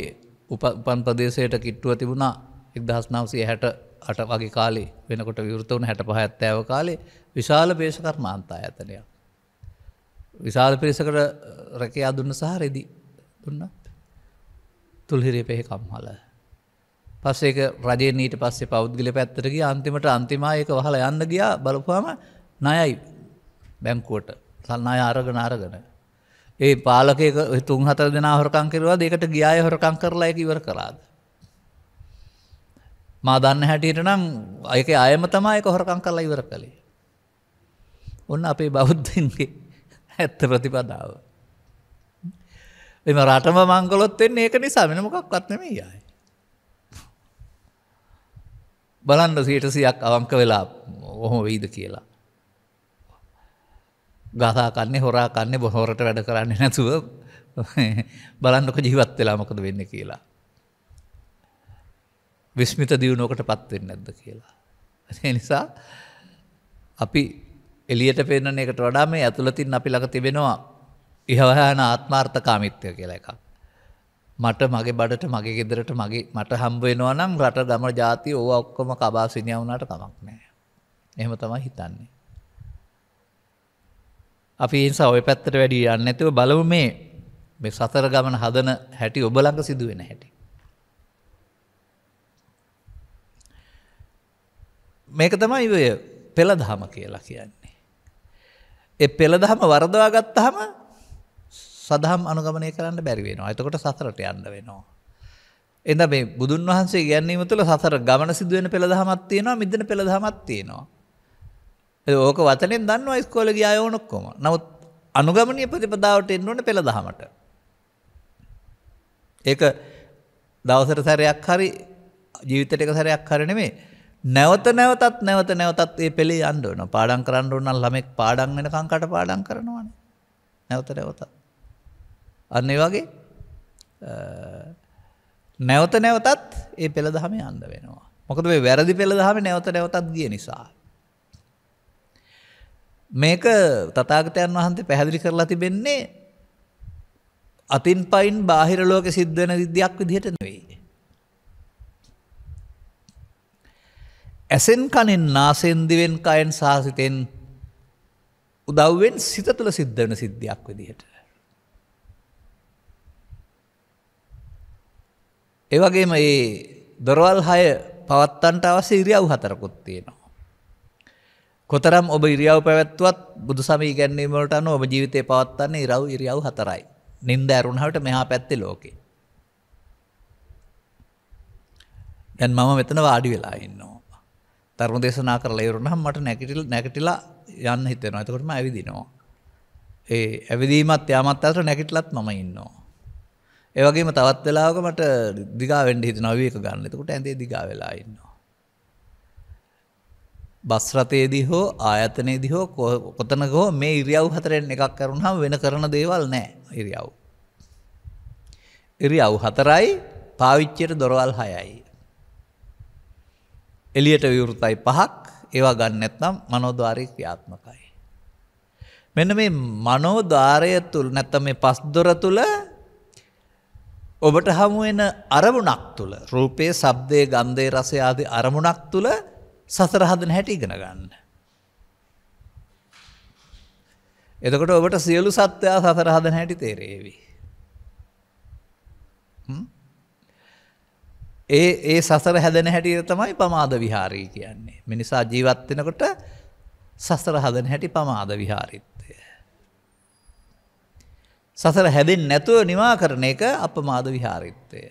උපන් ප්‍රදේශයට කිට්ටුව තිබුණා 1968 වගේ කාලේ වෙනකොට විවෘත වුණ 65 70 කාලේ විශාල පේශකර්මාන්ත ආයතනයක්. විශාල පිරිසකට රැකියා දුන්න සහ රෙදි දුන්නා. තුල්හිරේ පෙහ කම්හල. පස්සේ ඒක රජයෙන් ඊට පස්සේ පෞද්ගල පැත්තට ගියා. අන්තිමට අන්තිමා ඒක වහලා යන්න ගියා. බලපුවාම ණයයි බැංකුවට. ණය අරගෙන ඒ පාලකයෙක් 3-4 දෙනා හොරකම් කරුවාද? ඒකට ගියාය හොරකම් කරලා ඒක ඉවර කළාද? මා දන්න හැටියට නම් ඒකේ අයම තමයි ඒක හොරකම් කරලා ඉවර කළේ. ඔන්න අපේ බෞද්ධින්ගේ ඇත්ත ප්‍රතිපදාව. එම රටම මංගලොත් වෙන්නේ ඒක නිසා, වෙන මොකක්වත් නෙමෙයි ආයේ. බලන්න 100%ක් අවංක වෙලා ඔහොම වෙයිද කියලා. ගසා කන්නේ, හොරා කන්නේ, හොරට වැඩ කරන්නේ නැතුව බලන්නකො ජීවත් වෙලා මොකද වෙන්නේ කියලා. විස්මිත දියුණුවකටපත් වෙන්නේ නැද්ද කියලා. ඒ නිසා අපි එළියට පෙන්නන එකට වඩා මේ ඇතුළතින් අපි ළඟ තිබෙනවා ඉහවහන ආත්මාර්ථකාමීත්වය කියලා එකක්. මට මගේ බඩට, මගේ ගෙදරට, මට හම්බ වෙනවා නම් රට ගම ජාතිය ඕවා ඔක්කොම කබාසිනියා වුණාට කමක් නැහැ. එහෙම තමයි හිතන්නේ. අපි ඒ නිසා ওই පැත්තට වැඩි යන්නේ නැතුව බලමු මේ සතර ගමන හදන හැටි, ඔබ ළඟ සිදු වෙන හැටි. මේක තමයි ඔය පෙළදහම කියලා කියන්නේ. ඒ පෙළදහම වරදවා ගත්තාම සදහම් අනුගමනය කරන්න බැරි වෙනවා. එතකොට සසරට යන්න වෙනවා. එහෙනම් මේ බුදුන් වහන්සේ කියන්නේ තුළ සසර ගමන සිදු වෙන පෙළදහමක් තියෙනවා, මිදෙන පෙළදහමක් තියෙනවා. ඕක වචනෙන් දන්නවා ඉස්කෝලේ ගිය අය ඔක්කොම. නමුත් අනුගමනීය ප්‍රතිපදාවට එන්න ඕනේ පෙළදහමට. ඒක දවසට සැරයක් හරි ජීවිතේට එක සැරයක් හරි නෙමෙයි. නැවත නැවතත් මේ පෙළේ යන්න ඕන. පාඩම් කරන්න ඕන නම් ළමෙක් පාඩම් වෙනකන් කට පාඩම් කරනවානේ. නැවතත්. අන්න ඒ වගේ නැවතත් මේ පෙළදහම යන්න වෙනවා. මොකද මේ වැරදි පෙළදහම නැවතත් ගිය නිසා. මේක තථාගතයන් වහන්සේ පැහැදිලි කරලා තිබෙන්නේ අතින් පයින් බාහිර ලෝකෙ සිද්ධ වෙන විදියක් විදිහට නෙවෙයි. ඇසෙන් කනෙන් නාසෙන් දිවෙන් කයෙන් සාසිතෙන් උදව්වෙන් සිත තුළ සිද්ධ වෙන සිද්ධියක් විදිහට. ඒ වගේම මේ දොරවල් 6 පවත්තන්ට අවශ්‍ය ඉරියව් 4කුත් තියෙනවා. කොතරම් ඔබ ඉරියව් පැවැත්වුවත් බුදු සමය ඉගැන්වීම වලට අනුව ඔබ ජීවිතේ පවත්වන්නේ ඉරියව් 4යි. නිින්ද ඇරුණාට මෙහා පැත්තේ ලෝකේ. දැන් මම මෙතන වාඩි වෙලා ඉන්නවා. ධර්ම දේශනා කරලා ඉවරනහම මට නැගිටලා යන්න හිතෙනවා. එතකොට මම ඇවිදිනවා. ඒ ඇවිදීමත් යාමත් අතර නැගිටලත් මම ඉන්නවා. ඒ වගේම තවත් වෙලාවක මට දිගා වෙන්න හිතෙනවා, විවේක ගන්න. එතකොට ඇඳේ දිගා වෙලා ඉන්නවා. බස් රථයේදී හෝ ආයතනයේදී හෝ කොතනක හෝ මේ ඉරියව් 4න් එකක් කරුණාම වෙන කරන දේවල් නැහැ. ඉරියව් 4යි, පාවිච්චියට දොරවල් 6යි. එළියට විවෘතයි 5ක්. ඒවා ගන්න නැත්නම් මනෝද්වාරය ක්‍රියාත්මකයි. මෙන්න මේ මනෝද්වාරය තුල නැත්නම් මේ පස් දොර තුල ඔබට හමු වෙන අරමුණක් තුල, රූපේ, ශබ්දේ, ගන්ධේ, රසය ආදී අරමුණක් තුල සසර හදන හැටි ඉගෙන ගන්න. එතකොට ඔබට සියලු සත්‍යය සතර හදන හැටි තේරෙවි. ඒ සසර හැදෙන හැටි තමයි පමාද විහාරය කියන්නේ. මිනිසා ජීවත් වෙනකොට සසර හදන හැටි පමාද විහාරිත්වය. සසර හැදෙන්නේ නැතුව නිවා කරන එක අපමාද විහාරිත්වය.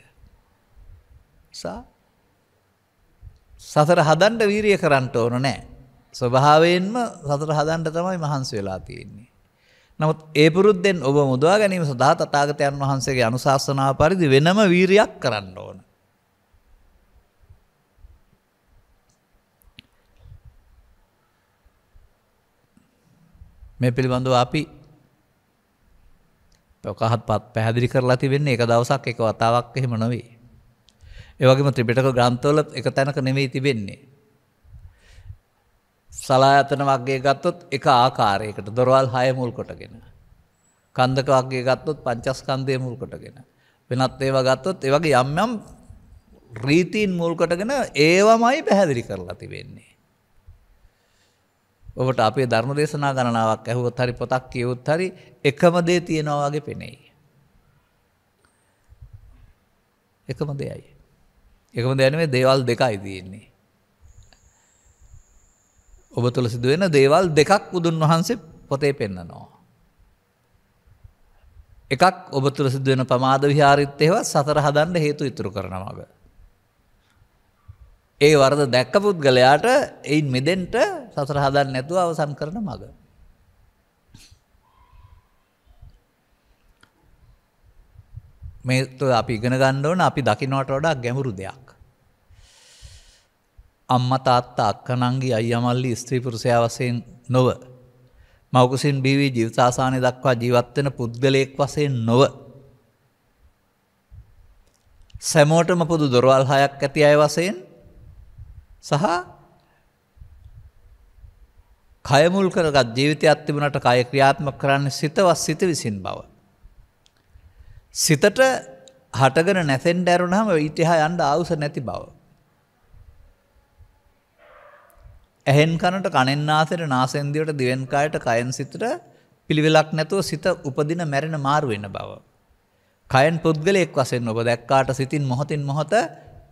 සසර හදන්න වීරිය කරන්න ඕන නැහැ. ස්වභාවයෙන්ම සසර හදන්න තමයි මහන්සි වෙලා තියෙන්නේ. නමුත් ඒ පුරුද්දෙන් ඔබ මුදවා ගැනීම සඳහා තථාගතයන් වහන්සේගේ අනුශාසනාව පරිදි වෙනම වීරියක් කරන්න ඕන. මේ පිළිබඳව අපි ඔකහත් පැහැදිලි කරලා තිබෙන්නේ එක දවසක් එක වතාවක් එහෙම නෙවෙයි. ඒ වගේම ත්‍රිපිටක ග්‍රන්ථවල එක තැනක නෙවෙයි තිබෙන්නේ. සලායතන වර්ගය ගත්තොත් එක ආකාරයකට දොරවල් 6 මුල් කොටගෙන. කන්දක වර්ගය ගත්තොත් පංචස්කන්ධය මුල් කොටගෙන. වෙනත් ඒවා ගත්තොත් ඒ වගේ යම් යම් රීතීන් මුල් කොටගෙන ඒවමයි පැහැදිලි කරලා තිබෙන්නේ. ඔබට අපේ ධර්ම දේශනා ගණනාවක් ඇහුවොත් හරි පොතක් කියවුවොත් හරි එකම දේ තියෙනවා වගේ පෙනෙයි. එකම දෙයයි. එකම දෙය නෙමෙයි දේවල් දෙකයි තියෙන්නේ. ඔබ තුළ සිදුවෙන දේවල් දෙකක් බුදුන් වහන්සේ පොතේ පෙන්නනවා. එකක් ඔබ තුළ සිදුවෙන පමාද විහාරිත්වයව සතර හදන්න හේතු ඉතුරු කරන මග. ඒ වරද දැක්ක පුද්ගලයාට එයින් මෙදෙන්න සතර හදන්න නැතුව අවසන් කරන මග. මේ අපි ඉගෙන ගන්න ඕන අපි දකින්නට වඩා ගැඹුරු දෙයක්. අම්මා තාත්තා අක්කා නංගි අයියා මල්ලි ස්ත්‍රී පුරුෂයා වශයෙන් නොව මව්කුසින් බිවි ජීවිතාසානය දක්වා ජීවත් වෙන පුද්ගලයෙක් වශයෙන් නොව සෑමෝටම පොදු දොරවල් 6ක් ඇති අය වශයෙන් සහ කය මුල් කරගත් ජීවිතයක් තිබුණාට කය ක්‍රියාත්මක කරන්නේ සිතවත් සිත විසින් බව. සිතට හටගෙන නැසෙන්න ඇරුණාම ඊට එහා යන්න ආවුස නැති බව. ඇහෙන් කනට කනෙන් නාසයට නාසයෙන් දිවට දිවෙන් කායට කයෙන් සිතට පිළිවෙලක් නැතුව සිත උපදින මැරෙන මාරු වෙන බව. කයෙන් පුද්ගලයෙක් වශයෙන් ඔබ දැක්කාට සිතින් මොහොතින් මොහොත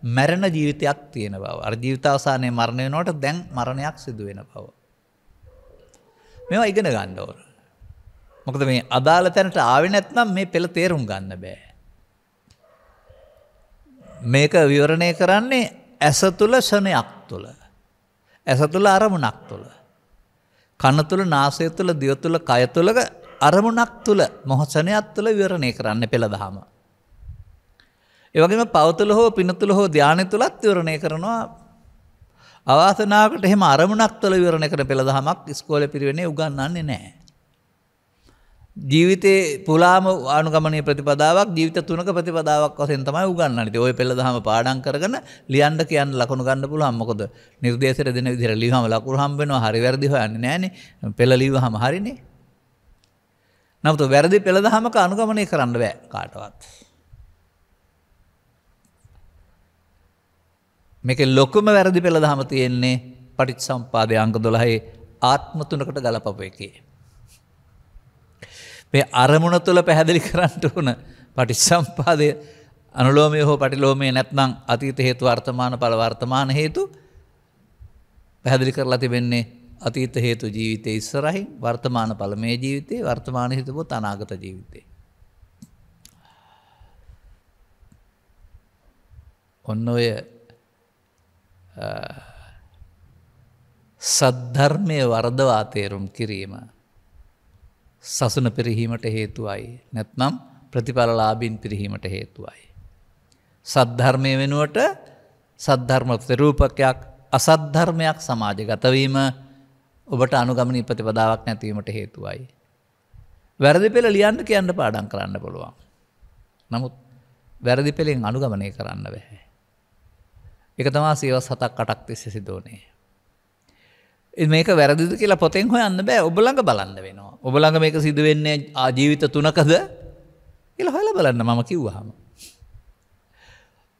මැරෙන ජීවිතයක් තියෙන බව. අර ජීවිතාවසානයේ මරණය වෙනකොට දැන් මරණයක් සිදු වෙන බව. මේවා ඉගෙන ගන්න ඕන. මොකද මේ අදාළ තැනට ආවේ නැත්නම් මේ පෙළ තේරුම් ගන්න බෑ. මේක විවරණය කරන්නේ ඇස තුල ශනයක් තුල. ඇස තුල අරමුණක් තුල. කන තුල නාසය තුල දිව තුල කය තුල අරමුණක් තුල මොහොතණයක් තුල විවරණය කරන්න පෙළ දහම. ඒ වගේම පව තුල හෝ පින තුල හෝ ධානය තුලත් විවරණය කරනවා. අවාසනාවකට එහෙම අරමුණක් තුල විවරණය කරන පෙළ දහමක් ඉස්කෝලේ පිරිවෙනේ උගන්වන්නේ නැහැ. ජීවිතේ පුලාම අනුගමනීය ප්‍රතිපදාවක් ජීවිත තුනක ප්‍රතිපදාවක් වශයෙන් තමයි උගන්වන්නේ. ඉතින් ওই පෙළ දහම පාඩම් කරගෙන ලියන්න කියන්න ලකුණු ගන්න පුළුවන්. මොකද නිර්දේශයට දෙන විදිහට ලියවම ලකුණු හම්බ වෙනවා. හරි වැරදි හොයන්නේ නැහනේ. පෙළ ලියවම හරිනේ. නමුත් වැරදි පෙළ දහමක අනුගමනය කරන්න බෑ කාටවත්. මේකේ ලොකුම වැරදි පෙළ දහම තියෙන්නේ පටිච්චසමුපාදයේ අංක 12 ආත්ම තුනකට ගලපපු එකේ. මේ අරමුණ තුළ පැහැදිලි කරන්න ඕන පටිච්චසමුපාදය අනුලෝමය හෝ පටිලෝමය නැත්නම් අතීත හේතු වර්තමාන ඵල වර්තමාන හේතු පැහැදිලි කරලා තිබෙන්නේ අතීත හේතු ජීවිතේ ඉස්සරහින් වර්තමාන ඵල මේ ජීවිතේ වර්තමාන හේතු පොත් අනාගත ජීවිතේ. ඔන්න ඔය සද්ධර්මයේ වර්ධවා තේරුම් කිරීම සසුන පිරිහීමට හේතුවයි. නැත්නම් ප්‍රතිඵලලාභීන් පිරිහීමට හේතුවයි. සද්ධර්මයේ වෙනුවට සද්ධර්ම ප්‍රතිරූපකයක් අසද්ධර්මයක් සමාජගත වීම ඔබට අනුගමනීය ප්‍රතිපදාවක් නැතිවීමට හේතුවයි. වැරදි පෙළ ලියන්න කියන්න පාඩම් කරන්න පුළුවන්. නමුත් වැරදි පෙළෙන් අනුගමනය කරන්න බෑ. ඒක තමයි සියවස් 7ක් 8ක් තිස්සේ සිදුවන්නේ. මේක වැරදිද කියලා පොතෙන් හොයන්න බෑ. ඔබ ළඟ බලන්න වෙනවා. ඔබ ළඟ මේක සිදු වෙන්නේ ජීවිත තුනකද කියලා හොයලා බලන්න මම කිව්වහම.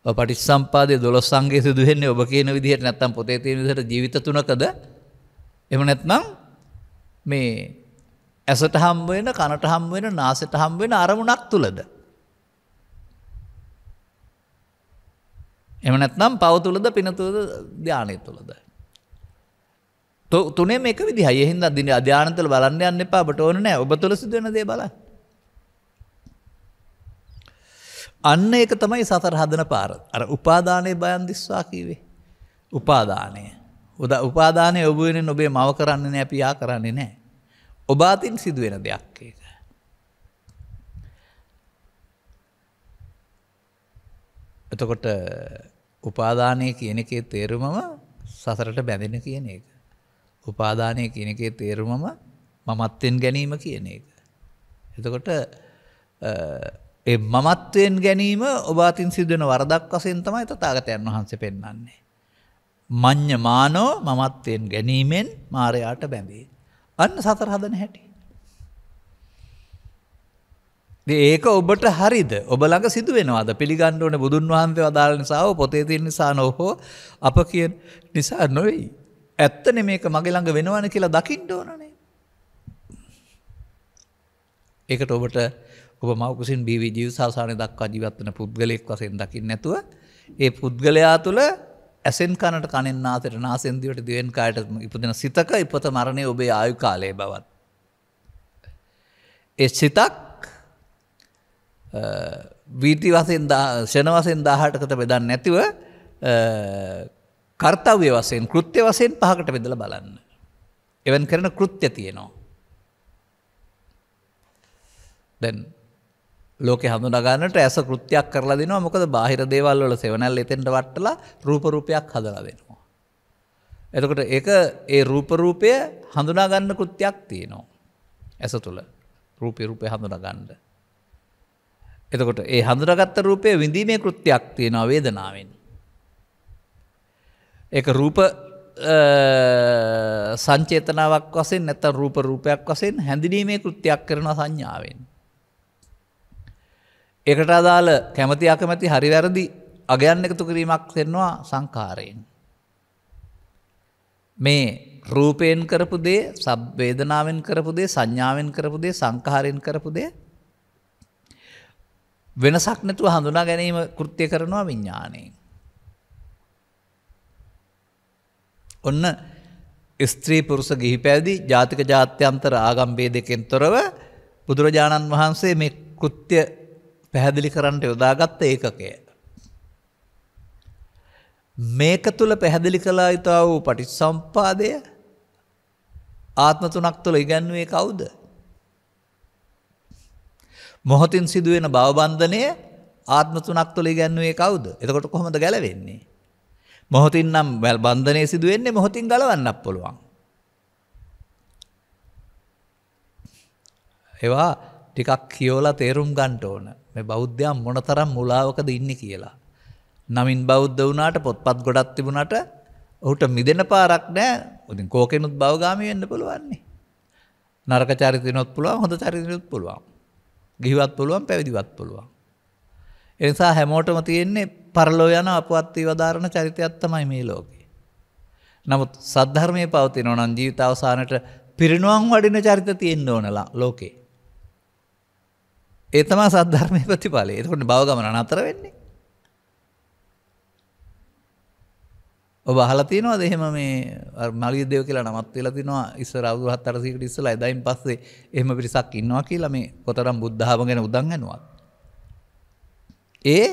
ඔය පටිච්චසම්පාදයේ 12 අංගයේ සිදු වෙන්නේ ඔබ කියන විදිහට නැත්නම් පොතේ තියෙන විදිහට ජීවිත තුනකද? එහෙම නැත්නම් මේ ඇසට හම්බ වෙන, කනට හම්බ වෙන, නාසයට හම්බ වෙන අරමුණක් තුලද? එහෙම නැත්නම් පව තුලද, පින තුලද, ධානය තුලද? තුනේම එක විදිහයි. ඒ හින්දා ධානය තුල බලන්න යන්න එපා. ඔබට ඕනේ නැහැ. ඔබ තුල සිදුවෙන දේ බලන්න. අන්න ඒක තමයි සතර හදන පාර. අර උපාදානයේ බයන් දිස්වා කීවේ. උපාදානය. උපාදානය ඔබ වෙනින් ඔබේ මව කරන්නේ නැහැ, පියා කරන්නේ නැහැ. ඔබ අතින් සිදුවෙන දෙයක් ඒක. එතකොට උපාදානය කියන එකේ තේරුමම සසරට බැඳෙන කියන එක. උපාදානය කියන එකේ තේරුමම මමත්වෙන් ගැනීම කියන එක. එතකොට ඒ මමත්වෙන් ගැනීම ඔබ අතින් සිදුවෙන වරදක් වශයෙන් තමයි තථාගතයන් වහන්සේ පෙන්වන්නේ. මඤ්ඤ මානෝ මමත්වෙන් ගැනීමෙන් මායයට බැඳේ. අන්න සතර හදන හැටි. ඒක ඔබට හරිද? ඔබ ළඟ සිදු වෙනවද? පිළිගන්න ඕනේ බුදුන් වහන්සේ වදාළ නිසා හෝ පොතේ තියෙන නිසා හෝ අප කියන නිසා නෙවෙයි. ඇත්තනේ මේක මගේ ළඟ වෙනවනේ කියලා දකින්න ඕනනේ. ඒකට ඔබට ඔබ මව කුසින් බීවි ජීවිතාවසානයේ දක්වා ජීවත් වෙන පුද්ගලයෙක් වශයෙන් දකින්න නැතුව ඒ පුද්ගලයා තුළ ඇසෙන් කනට, කනෙන් නාසයට, නාසෙන් දිවට, දිවෙන් කායට ඉපදෙන සිතක ඉපත මරණය ඔබේ ආයු කාලයේ බවත්. ඒ සිතක් වීති වශයෙන් ෂණ වශයෙන් 18කට බෙදන්නේ නැතිව කර්තව්‍ය වශයෙන්, කෘත්‍ය වශයෙන් 5කට බෙදලා බලන්න. එවන් කරන කෘත්‍ය තියෙනවා. දැන් ලෝකේ හඳුනා ගන්නට ඇස කෘත්‍යයක් කරලා දෙනවා. මොකද බාහිර දේවල් වල සෙවණැල්ල එතෙන්ට වටලා රූපයක් හදලා දෙනවා. එතකොට ඒක ඒ රූපය හඳුනා ගන්න කෘත්‍යයක් තියෙනවා. ඇස තුල රූපේ හඳුනා ගන්න. එතකොට ඒ හඳුනාගත්ත රූපය විඳීමේ කෘත්‍යයක් තියෙනවා වේදනාවෙන්. ඒක රූප සංචේතනාවක් වශයෙන් නැත්නම් රූපයක් වශයෙන් හැඳිනීමේ කෘත්‍යයක් කරනවා සංඥාවෙන්. ඒකට අදාළ කැමැති අකමැති හරි වැරදි අගයන් එකතු කිරීමක් කරනවා සංඛාරයෙන්. මේ රූපයෙන් කරපු දේ, වේදනාවෙන් කරපු දේ, සංඥාවෙන් කරපු දේ, සංඛාරයෙන් කරපු දේ වෙනසක් නැතුව හඳුනා ගැනීම කෘත්‍ය කරනවා විඥාණයෙන්. ඔන්න ස්ත්‍රී පුරුෂ ගිහි පැවිදි ජාතික ජාත්‍යන්තර ආගම් ભેදයෙන් තොරව බුදුරජාණන් වහන්සේ මේ කෘත්‍ය පැහැදිලි කරන්නට යොදාගත්ත ඒකකය. මේක තුල පැහැදිලි කළා යුතු වූ පටිච්චසමුප්පාදය ආත්ම තුනක් තුල ඉගැන්වුවේ කවුද? මොහොතින් සිදුවෙන භවබන්ධනය ආත්ම තුනක් තුල ඉගැන්වුවේ කවුද? එතකොට කොහොමද ගැලවෙන්නේ? මොහොතින් නම් බන්ධනය සිදු වෙන්නේ, මොහොතින් ගලවන්නත් පුළුවන්. ඒවා ටිකක් කියවලා තේරුම් ගන්න ඕන. මේ බෞද්ධයන් මොනතරම් මුලාවකද ඉන්නේ කියලා. නමින් බෞද්ධ වුණාට, පොත්පත් ගොඩක් තිබුණාට ඔහුට මිදෙන පාරක් නැහැ. උදින් කෝකෙනුත් භවගාමී වෙන්න පුළුවන් නේ. නරක චරිතිනොත් පුළුවන්, හොඳ චරිතිනොත් පුළුවන්. ගිහිවත් පුළුවන්, පැවිදිවත් පුළුවන්. ඒ නිසා හැමෝටම තියෙන්නේ පරලෝ යන අපවත් වේවදාරණ චරිතයක් තමයි මේ ලෝකේ. නමුත් සද්ධර්මයේ පවතිනවා නම් ජීවිත අවසානයේ පිරිනුවම් වඩින චරිත තියෙන්න ඕන ලෝකේ. ඒ තමයි සද්ධර්මයේ ප්‍රතිඵලය. ඒකෝනේ භව ගමන නතර වෙන්නේ. ඔබ අහලා තියෙනවද එහෙම මේ මලියදේව කියලා නමක් තියලා තිනවා ඉස්සර අවුරුදු 7-800කට ඉස්සලා එදායින් පස්සේ එහෙම පිරිසක් ඉන්නවා කියලා මේ කොතරම් බුද්ධ ධර්ම ගැන උදන් යනවා. ඒ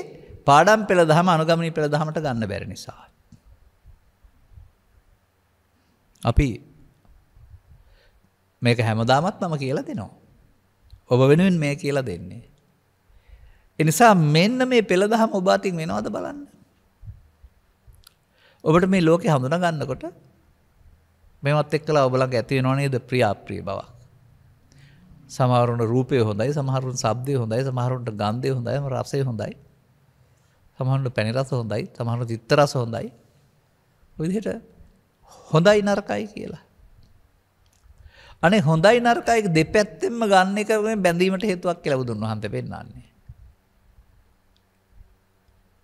පාඩම් පෙළ දහම අනුගමනී පෙළ දහමට ගන්න බැරි නිසා. අපි මේක හැමදාමත් මම කියලා දෙනවා. ඔබ වෙනුවෙන් මේ කියලා දෙන්නේ. ඒ නිසා මෙන්න මේ පෙළ දහම ඔබ අතින් වෙනවද බලන්න. ඔබට මේ ලෝකේ හඳුනා ගන්නකොට මේවත් එක්කලා ඔබ ළඟ ඇති වෙනව නේද ප්‍රිය අප්‍රිය බවක්. සමහරුන්ට රූපය හොඳයි, සමහරුන්ට ශබ්දය හොඳයි, සමහරුන්ට ගන්ධය හොඳයි, රසය හොඳයි. සමහරුන්ට පැණි රස හොඳයි, සමහරුන්ට තිත්ත රස හොඳයි. ඔය විදිහට හොඳයි නරකයි කියලා. අනේ හොඳයි නරකයි දෙපැත්තෙන්ම ගන්න එක මේ බැඳීමට හේතුවක් කියලා බුදුන් වහන්සේ පෙන්නන්නේ.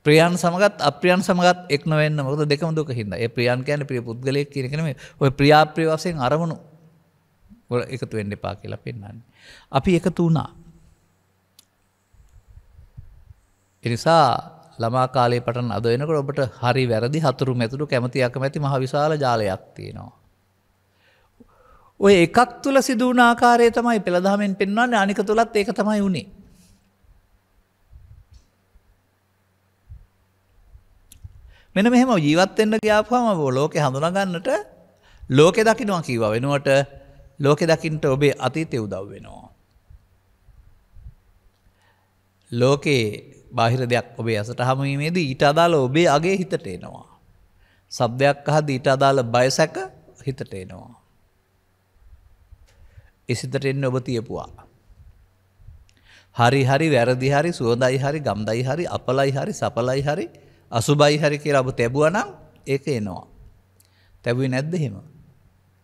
ප්‍රියයන් සමගත් අප්‍රියයන් සමගත් එක් නොවෙන්න. මොකද දෙකම දුකින්ද. ඒ ප්‍රියයන් කියන්නේ ප්‍රිය පුද්ගලයෙක් කියන එක නෙමෙයි. ඔය ප්‍රියාප්‍රිය වශයෙන් අරමුණු එකතු වෙන්න එපා කියලා පෙන්වන්නේ. අපි එකතු වුණා. ඒ නිසා ළමා කාලේ පටන් අද වෙනකොට ඔබට හරි වැරදි හතුරු මැදුරු කැමැති අකමැති මහ විශාල ජාලයක් තියෙනවා. ඔය එකක් තුල සිදු වුණ ආකාරය තමයි පෙළදහමෙන් පෙන්වන්නේ. අනික තුලත් ඒක තමයි උනේ. මෙන්න මෙහෙම ජීවත් වෙන්න ගියාපුවම ලෝකේ හඳුනා ගන්නට ලෝකේ දකින්නවා කිව්වා වෙනුවට ලෝකේ දකින්නට ඔබේ අතීතය උදව් වෙනවා. ලෝකේ බාහිර දෙයක් ඔබේ ඇසට හමු වීමේදී ඊට අදාළ ඔබේ අගේ හිතට එනවා. ශබ්දයක් අහද්දී ඊට අදාළ බයසක හිතට එනවා. ඒ සිතට එන්නේ ඔබ තියපුවා. හරි හරි වැරදි හරි සුවඳයි හරි ගම්දයි හරි අපලයි හරි සපලයි හරි අසුබයි හරි කියලා ඔබ තැබුවා නම් ඒක එනවා. තැබුවේ නැද්ද එහෙම?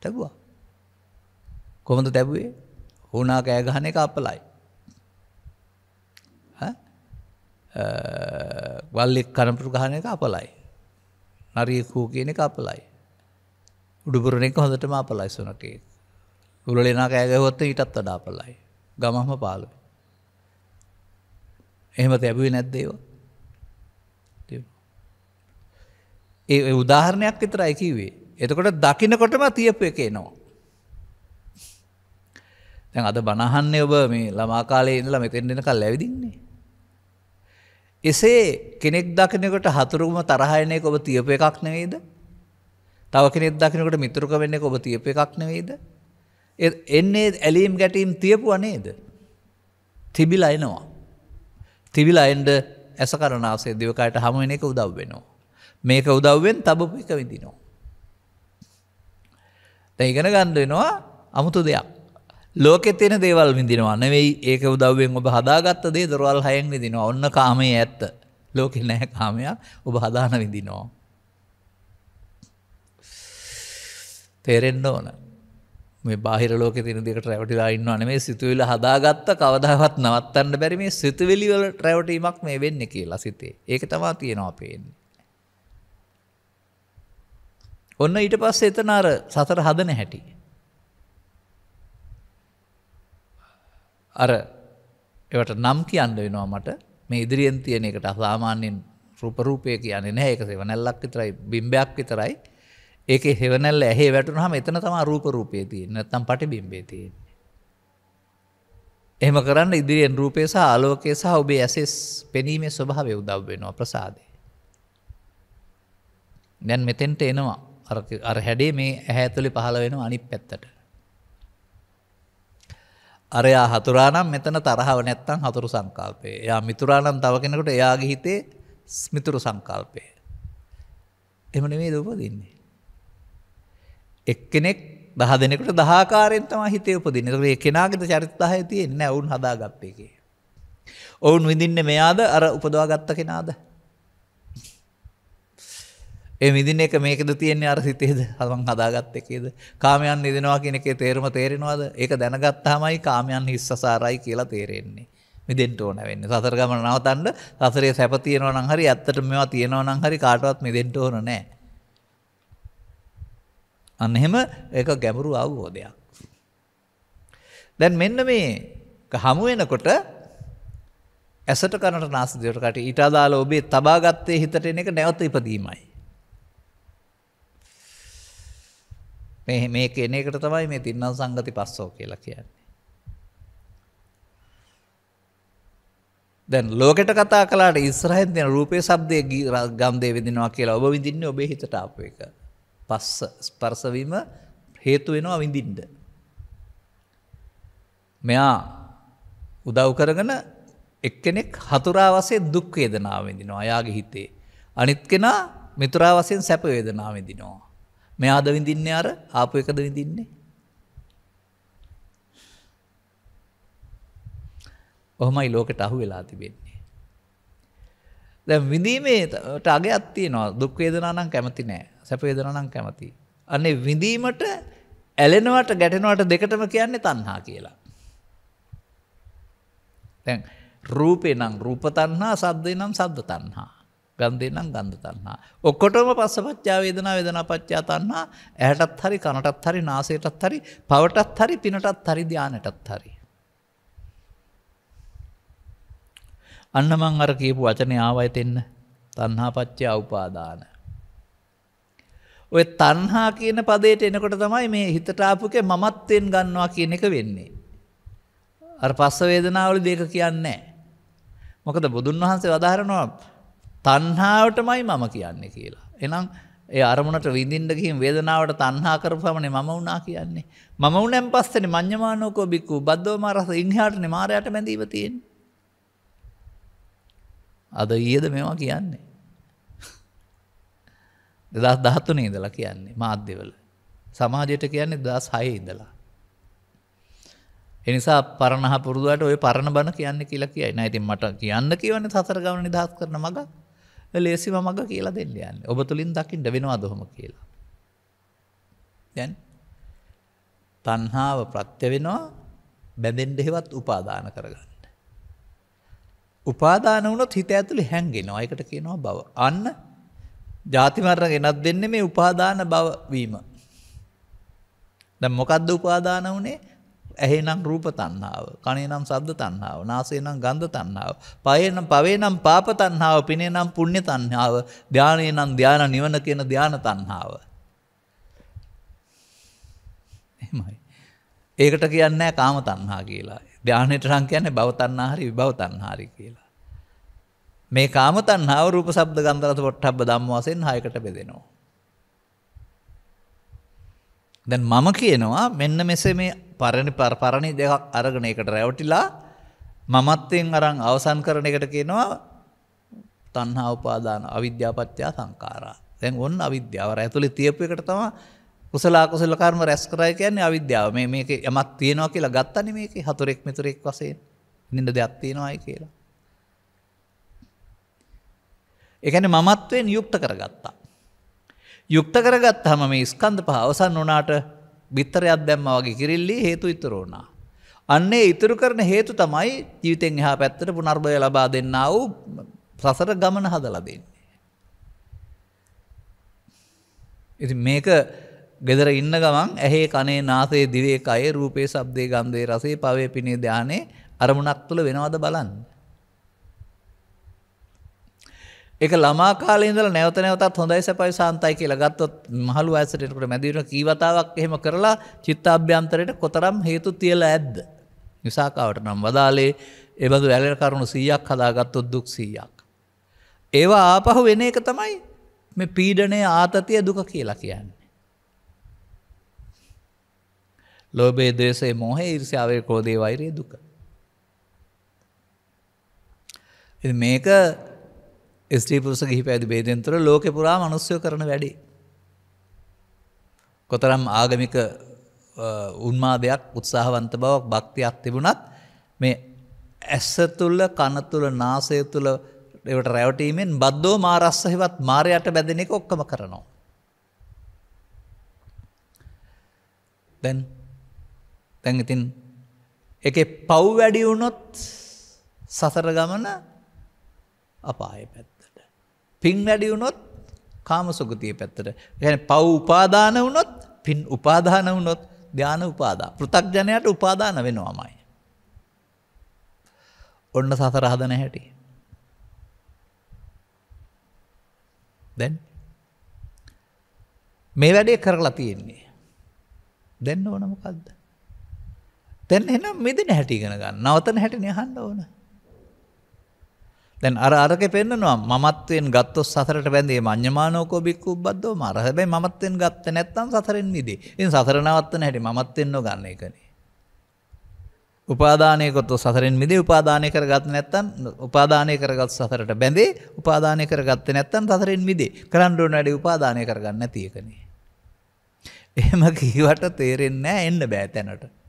තැබුවා. කොහොමද තැබුවේ? වුණා කෑ ගහන එක අපලයි. වල්ලෙක් කනපුරු ගහන එක අපලයි. නරියෙක් හූ කියන එක අපලයි. උඩුපුරන එක හොඳටම අපලයි සුනකේ. උලලේනා කෑ ගැහුවොත් ඊටත් වඩා අපලයි. ගමම පාළුයි. එහෙම තැබුවේ නැද්ද ඒව? ඒ උදාහරණයක් විතරයි කිව්වේ. එතකොට දකින්නකොටම තියපු එක එනවා. දැන් අද බණ අහන්නේ ඔබ මේ ළමා කාලේ ඉඳලා මෙතෙන් එනකල් ඇවිදින්නේ. එසේ කෙනෙක් දකින්නකොට හතුරුම තරහ එන එක ඔබ තියපු එකක් නෙවෙයිද? තව කෙනෙක් දකින්නකොට මිතුරුක වෙන්න එක ඔබ තියපු එකක් නෙවෙයිද? එන්නේ ඇලීම් ගැටීම් තියපුවා නේද? තිබිලා එනවා. තිබිලා එන්න ඇස කරනාසේ දිවකයට හමු වෙන එක උදව් වෙනවා. මේක උදව්වෙන් තබපු එක විඳිනවා. දැන් ඉගෙන ගන්න වෙනවා අමුතු දෙයක්. ලෝකෙ තියෙන දේවල් විඳිනවා නෙවෙයි ඒක උදව්වෙන් ඔබ හදාගත්ත දේ දොරවල් 6න් විඳිනවා. ඔන්න කාමයේ ඇත්ත. ලෝකෙ නැහැ කාමයක්. ඔබ හදාන විඳිනවා. තේරෙන්න ඕන. මේ බාහිර ලෝකේ තියෙන දෙයකට රැවටිලා ඉන්නව නෙමෙයි සිතුවිලි හදාගත්ත කවදාවත් නවත්තන්න බැරි මේ සිතුවිලි වල රැවටීමක් මේ වෙන්නේ කියලා සිතේ. ඒක තමයි තියෙනවා පේන්නේ. ඔන්න ඊට පස්සේ එතන අර සතර හදන හැටි. අර ඒවට නම් කියන්න වෙනවා මට. මේ ඉදිරියෙන් තියෙන එකට සාමාන්‍යයෙන් රූපය කියන්නේ නැහැ. ඒක සෙවණැල්ලක් විතරයි, බිම්බයක් විතරයි. ඒකේ හේවණැල්ල ඇහි වැටුනහම එතන තමයි රූපේ තියෙන්නේ. නැත්තම් පටිබිම්බේ තියෙන්නේ. එහෙම කරන්න ඉදිරියෙන් රූපේ සහ ආලෝකයේ සහ ඔබේ ඇසේ පෙනීමේ ස්වභාවය උදව් වෙනවා ප්‍රසාදේ. දැන් මෙතෙන්ට එනවා. අර හැඩේ මේ ඇහැ ඇතුලේ පහළ වෙනවා අනිත් පැත්තට. අරයා හතුරා නම් මෙතන තරහව නැත්තම් හතුරු සංකල්පය. එයා මිතුරා නම් තව කෙනෙකුට එයාගේ හිතේ මිතුරු සංකල්පය. එහෙම නෙමෙයිද උපදින්නේ? එක්කෙනෙක් 10 දෙනෙකුට 10 ආකාරයෙන් තමයි හිතේ උපදින්නේ. ඒකට ඒ කෙනාගේ චරිත 10 තියෙන්නේ නැහැ. වුන් හදාගත්ත එකේ. ඔවුන් විඳින්නේ මෙයාද අර උපදවාගත්ත කෙනාද? ඒ විඳින්න එක මේකද තියෙන්නේ අර සිතේද? මං හදාගත්ත එකේද? කාමයන් නිදිනවා කියන එකේ තේරුම තේරෙනවද? ඒක දැනගත්තාමයි කාමයන් හිස්සසාරයි කියලා තේරෙන්නේ. මිදෙන්න ඕන වෙන්නේ. සතර ගමන නවතන්න සතරේ සැප තියෙනවා නම් හරි ඇත්තටම මේවා තියෙනවා නම් හරි කාටවත් මිදෙන්න ඕන නැහැ. අන්න එහෙම ඒක ගැඹුරු අවබෝධයක්. දැන් මෙන්න මේ හමු වෙනකොට ඇසට කනට නාසය දිවට කට ඊට අදාළ ඔබේ තබාගත්තේ හිතට එන එක නැවත ඉපදීමයි. මේ කෙන එකට තමයි මේ තින්නං සංගති පස්සෝ කියලා කියන්නේ. දැන් ලෝකෙට කතා කළාට ඉස්සරහින් තියෙන රූපේ ශබ්දයේ ගන්ධය විඳිනවා කියලා ඔබ විඳින්නේ ඔබේ හිතට ආපු එක. පස්ස ස්පර්ශ වීම හේතු වෙනවා විඳින්න. මෙයා උදව් කරගෙන එක්කෙනෙක් හතුරා වශයෙන් දුක් වේදනාව විඳිනවා එයාගේ හිතේ. අනිත් කෙනා මිතුරා වශයෙන් සැප වේදනාව විඳිනවා. මෙයාද විඳින්නේ අර ආපු එකද විඳින්නේ? ඔහොමයි ලෝකෙට අහු වෙලා තිබෙන්නේ. දැන් විඳීමේට අගයක් තියෙනවා. දුක් වේදනා නම් කැමති නෑ. සැප වේදනා නම් කැමති. අනේ විඳීමට ඇලෙනවට ගැටෙනවට දෙකටම කියන්නේ තණ්හා කියලා. දැන් රූපේ නම් රූප තණ්හා, සද්දේ නම් සද්ද තණ්හා. ගන්ධේ නම් ගන්ධ තණ්හා. ඔක්කොටම පස්සපච්චා වේදනා වේදනාපච්චා තණ්හා ඇහැටත් හරි කනටත් හරි නාසයටත් හරි පවටත් හරි පිනටත් හරි ධානයටත් හරි. අන්න මං අර කියපු වචනේ ආවයිත් එන්න තණ්හාපච්චා උපාදාන. ඔය තණ්හා කියන පදයට එනකොට තමයි මේ හිතට ආපුකේ මමත්වෙන් ගන්නවා කියන එක වෙන්නේ. අර පස්ස වේදනාවලදී ඒක කියන්නේ නැහැ. මොකද බුදුන් වහන්සේ වදාහරනවා තණ්හාවටමයි මම කියන්නේ කියලා. එහෙනම් ඒ අරමුණට විඳින්න ගිහින් වේදනාවට තණ්හා කරපුවමනේ මම වුණා කියන්නේ. මම වුණෙන් පස්සේනේ මඤ්ඤමානෝකෝ බික්කු බද්දෝමා රස ඉන්හාටනේ මායයට බැඳීම තියෙන්නේ. අද ඊයේද මේවා කියන්නේ. 2013 ඉඳලා කියන්නේ මාධ්‍යවල. සමාජයට කියන්නේ 2006 ඉඳලා. ඒ නිසා පරණහ පුරුදුවට ඔය පරණ බණ කියන්නේ කියලා කියයි. නෑ ඉතින් මට කියන්න කියවනේ සතර ගමන නිදහස් කරන මග. ලේසිම මග කියලා දෙන්න යන්නේ. ඔබ තුලින් දකින්න වෙනවද ඔහොම කියලා. දැන් තණ්හාව ප්‍රත්‍ය වෙනවා බැඳෙන්න හේවත් උපාදාන කරගන්න. උපාදාන වුණොත් හිත ඇතුලේ හැංගෙනවා. ඒකට කියනවා භව. අන්න ජාති මරණ ගෙනත් දෙන්නේ මේ උපාදාන භව වීම. දැන් මොකද්ද උපාදාන වුනේ? ඇහෙනම් රූප තණ්හාව, කනේනම් ශබ්ද තණ්හාව, නාසයේනම් ගන්ධ තණ්හාව, පවේනම් පාප තණ්හාව, පිනේනම් පුණ්‍ය තණ්හාව, ධානයේනම් ධාන නිවන කියන ධාන තණ්හාව. එහෙමයි. ඒකට කියන්නේ නැහැ කාම තණ්හා කියලා. ධානයට නම් කියන්නේ භව තණ්හා හරි විභව තණ්හා හරි කියලා. මේ කාම තණ්හාව රූප ශබ්ද ගන්ධ රස පොට්ටබ්බ ධම්ම වශයෙන් 6කට බෙදෙනවා. දැන් මම කියනවා මෙන්න මෙසේ මේ පරණි දෙකක් අරගෙන එකට රැවටිලා මමත්වෙන් අරන් අවසන් කරන එකට කියනවා තණ්හා උපාදාන අවිද්‍යාව පත්‍ය සංඛාරා. දැන් ඔන්න අවිද්‍යාව ඇතුලේ තියපු එකට තමයි කුසල අකුසල කර්ම රැස් කරයි කියන්නේ අවිද්‍යාව. මේකේ යමක් තියෙනවා කියලා ගත්තනේ මේකේ හතරෙක් මෙතරෙක් වශයෙන්. නින්ද දෙයක් තියෙනවායි කියලා. ඒ කියන්නේ මමත්වෙන් යුක්ත කරගත්තා. යුක්ත කරගත්තාම මේ ස්කන්ධ පහ අවසන් වුණාට බිත්තරයක් දැම්මා වගේ කිරිල්ලි හේතු ඉතුරු වුණා. අන්නේ ඉතුරු කරන හේතු තමයි ජීවිතෙන් එහා පැත්තට පුනර්භවය ලබා දෙන්නා වූ සසර ගමන හදලා දෙන්නේ. ඉතින් මේක gedara ඉන්න ගමන් ඇහි කනේ නාසයේ දිවේ කයේ රූපේ ශබ්දේ ගන්ධේ රසේ පවේ පිනේ ධානේ අරමුණක් තුල වෙනවද බලන්න. ඒක ළමා කාලේ ඉඳලා නැවත නැවතත් හොඳයි සපයි සාන්තයි කියලා ගත්තොත් මහලු වයසට එනකොට මැදි වෙන කීවතාවක් එහෙම කරලා චිත්තාභ්‍යන්තරයට කොතරම් හේතු තියලා ඇද්ද? විසාකාවට නම් වදාලේ ඒ බඳු ඇලෙන කරුණු 100ක් හදාගත්තොත් දුක් 100ක්. ඒවා ආපහු වෙන එක තමයි මේ පීඩණය ආතතිය දුක කියලා කියන්නේ. ලෝභය, ද්වේෂය, මෝහය, ඊර්ෂ්‍යාව, ක්‍රෝධය, වෛරය දුක. ඉතින් මේක ස්ත්‍රී පුරුෂ ගිහි පැවිදි ભેදෙන් තොර ලෝකේ පුරා මිනිස්සු කරන වැඩේ. කොතරම් ආගමික උන්මාදයක්, උත්සාහවන්ත බවක්, භක්තියක් තිබුණත් මේ ඇස තුල, කන තුල, නාසය තුල ඒවට රැවටීමෙන් බද්දෝ මාරස්සහිවත් මාරයට බැඳෙන එක ඔක්කොම කරනවා. දැන් ඉතින් ඒකේ පව් වැඩි වුණොත් සසර ගමන අපාය පැත්තට. පින් වැඩි වුණොත් කාමසුගතිය පැත්තට. ඒ කියන්නේ පව් උපාදාන වුණොත්, පින් උපාදාන වුණොත් ධාන උපාදාන. පෘථග්ජනයට උපාදාන වෙනවමයි. ඔන්න සසර හදන හැටි. දැන් මේ වැඩේ කරලා තියෙන්නේ. දැන් ඕන මොකද්ද? දැන් එහෙනම් මෙදින හැටි ඉගෙන ගන්න. නවතන හැටිනේ අහන්න ඕන. දැන් අරකේ පෙන්නනවා මමත්වෙන් ගත්තොත් සසරට බැඳේ මඤ්ඤමානෝකෝ බික්කුබ්බද්දෝ මාර. හැබැයි මමත්වෙන් ගත්තේ නැත්නම් සසරෙන් මිදේ. ඉතින් සසර නවත්තන හැටි මමත්වෙන් නොගන්න එකනේ. උපාදානය කරතොත් සසරෙන් මිදේ. උපාදානය කරගත්තේ නැත්නම් උපාදානය කරගත් සසරට බැඳේ. උපාදානය කරගත්තේ නැත්නම් සසරෙන් මිදේ. කරන්න ඕන වැඩි උපාදානය කරගන්න නැති එකනේ. එහෙම කීවට තේරෙන්නේ නැහැ, එන්න බෑ තැනට.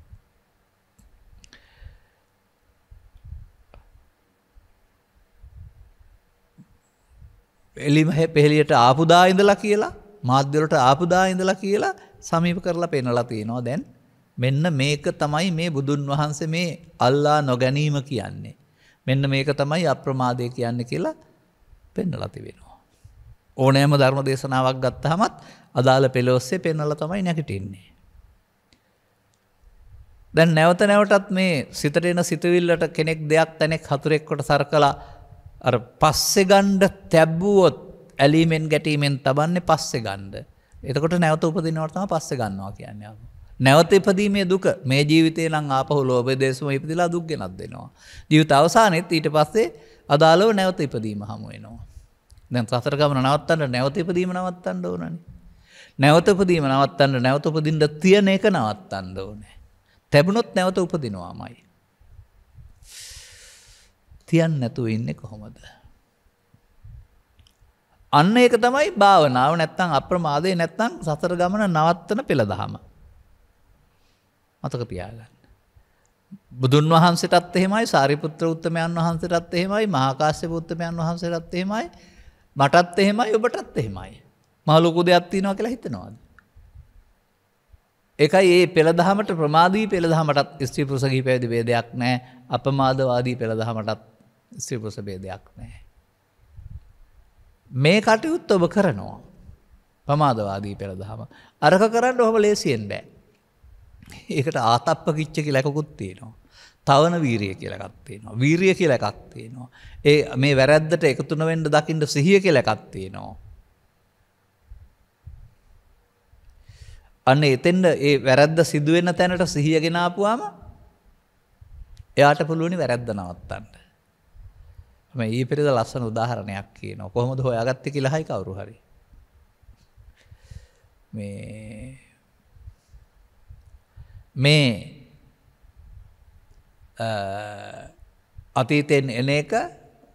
එලිම පෙළියට ආපු දා ඉඳලා කියලා, මාධ්‍ය වලට ආපු දා ඉඳලා කියලා සමීප කරලා පෙන්නලා තියෙනවා. දැන් මෙන්න මේක තමයි මේ බුදුන් වහන්සේ මේ අල්ලා නොගැනීම කියන්නේ. මෙන්න මේක තමයි අප්‍රමාදය කියන්නේ කියලා පෙන්වලා තිබෙනවා. ඕනෑම ධර්ම දේශනාවක් ගත්තාමත් අදාළ පෙළ ඔස්සේ පෙන්වලා තමයි නැගිටින්නේ. දැන් නැවත නැවතත් මේ සිතට එන සිතුවිල්ලට කෙනෙක් දෙයක් තැනෙක් හතුරෙක් කොට සරකලා අර පස්සේ ගන්න තැබුවොත් ඇලීමෙන් ගැටීමෙන් තබන්නේ පස්සේ ගන්න. එතකොට නැවත උපදිනවට තමයි පස්සේ ගන්නවා කියන්නේ. නැවත ඉපදීමේ දුක මේ ජීවිතේ නම් ආපහු ලෝභ දේශම ඉපදිලා දුක් ගෙනත් දෙනවා. ජීවිත අවසානයේත් ඊට පස්සේ අදාළව නැවත ඉපදීම හමු වෙනවා. දැන් සතර ගමන නවත්තන්න නැවත ඉපදීම නවත්තන්න ඕනනේ. නැවත ඉපදීම නවත්තන්න නැවත උපදින්න තියෙන එක නවත්තන්න ඕනේ. තැබුණොත් නැවත උපදිනවාමයි. තියන්න නැතුව ඉන්නේ කොහොමද? අන්න ඒක තමයි භාවනාව නැත්තම් අප්‍රමාදේ නැත්තම් සතර ගමන නවත්තන පෙළ දහම. මතක තියාගන්න. බුදුන් වහන්සේටත් එහෙමයි, සාරිපුත්‍ර උත්තමයන් වහන්සේටත් එහෙමයි, මහා කාශ්‍යප උත්තමයන් වහන්සේටත් එහෙමයි, මටත් එහෙමයි, ඔබටත් එහෙමයි. මහ ලොකු දෙයක් තියෙනවා කියලා හිතනවාද? ඒකයි මේ පෙළ දහමට ප්‍රමාදී පෙළ දහමටත් ස්ත්‍රී පුරුෂ ගිහි පැවිදි ભેදයක් නැහැ. අපමාදවාදී පෙළ දහමටත් ස්ත්‍රී පුරුෂ ભેදයක් නැහැ. මේ කටයුත්ත ඔබ කරනවා. ප්‍රමාදවාදී පෙළ දහම. අරක කරන්න ඔහම ලේසියෙන් බෑ. ඒකට ආතප්ප කිච්ච කියලා එකකුත් තියෙනවා. තවන වීරිය කියලා එකක් තියෙනවා. වීරිය කියලා එකක් තියෙනවා. ඒ මේ වැරැද්දට එකතු නොවෙන්න දකින්න සිහිය කියලා එකක් තියෙනවා. අන්න එතෙන්ද ඒ වැරැද්ද සිදු වෙන තැනට සිහිය ගෙන ආපුවාම එයාට පුළුවනි වැරැද්ද නවත්තන්න. මම ඊපෙරේද ලස්සන උදාහරණයක් කියනවා. කොහොමද හොයාගත්තේ කියලා හයි කවුරු හරි. මේ අතීතයෙන් එන එක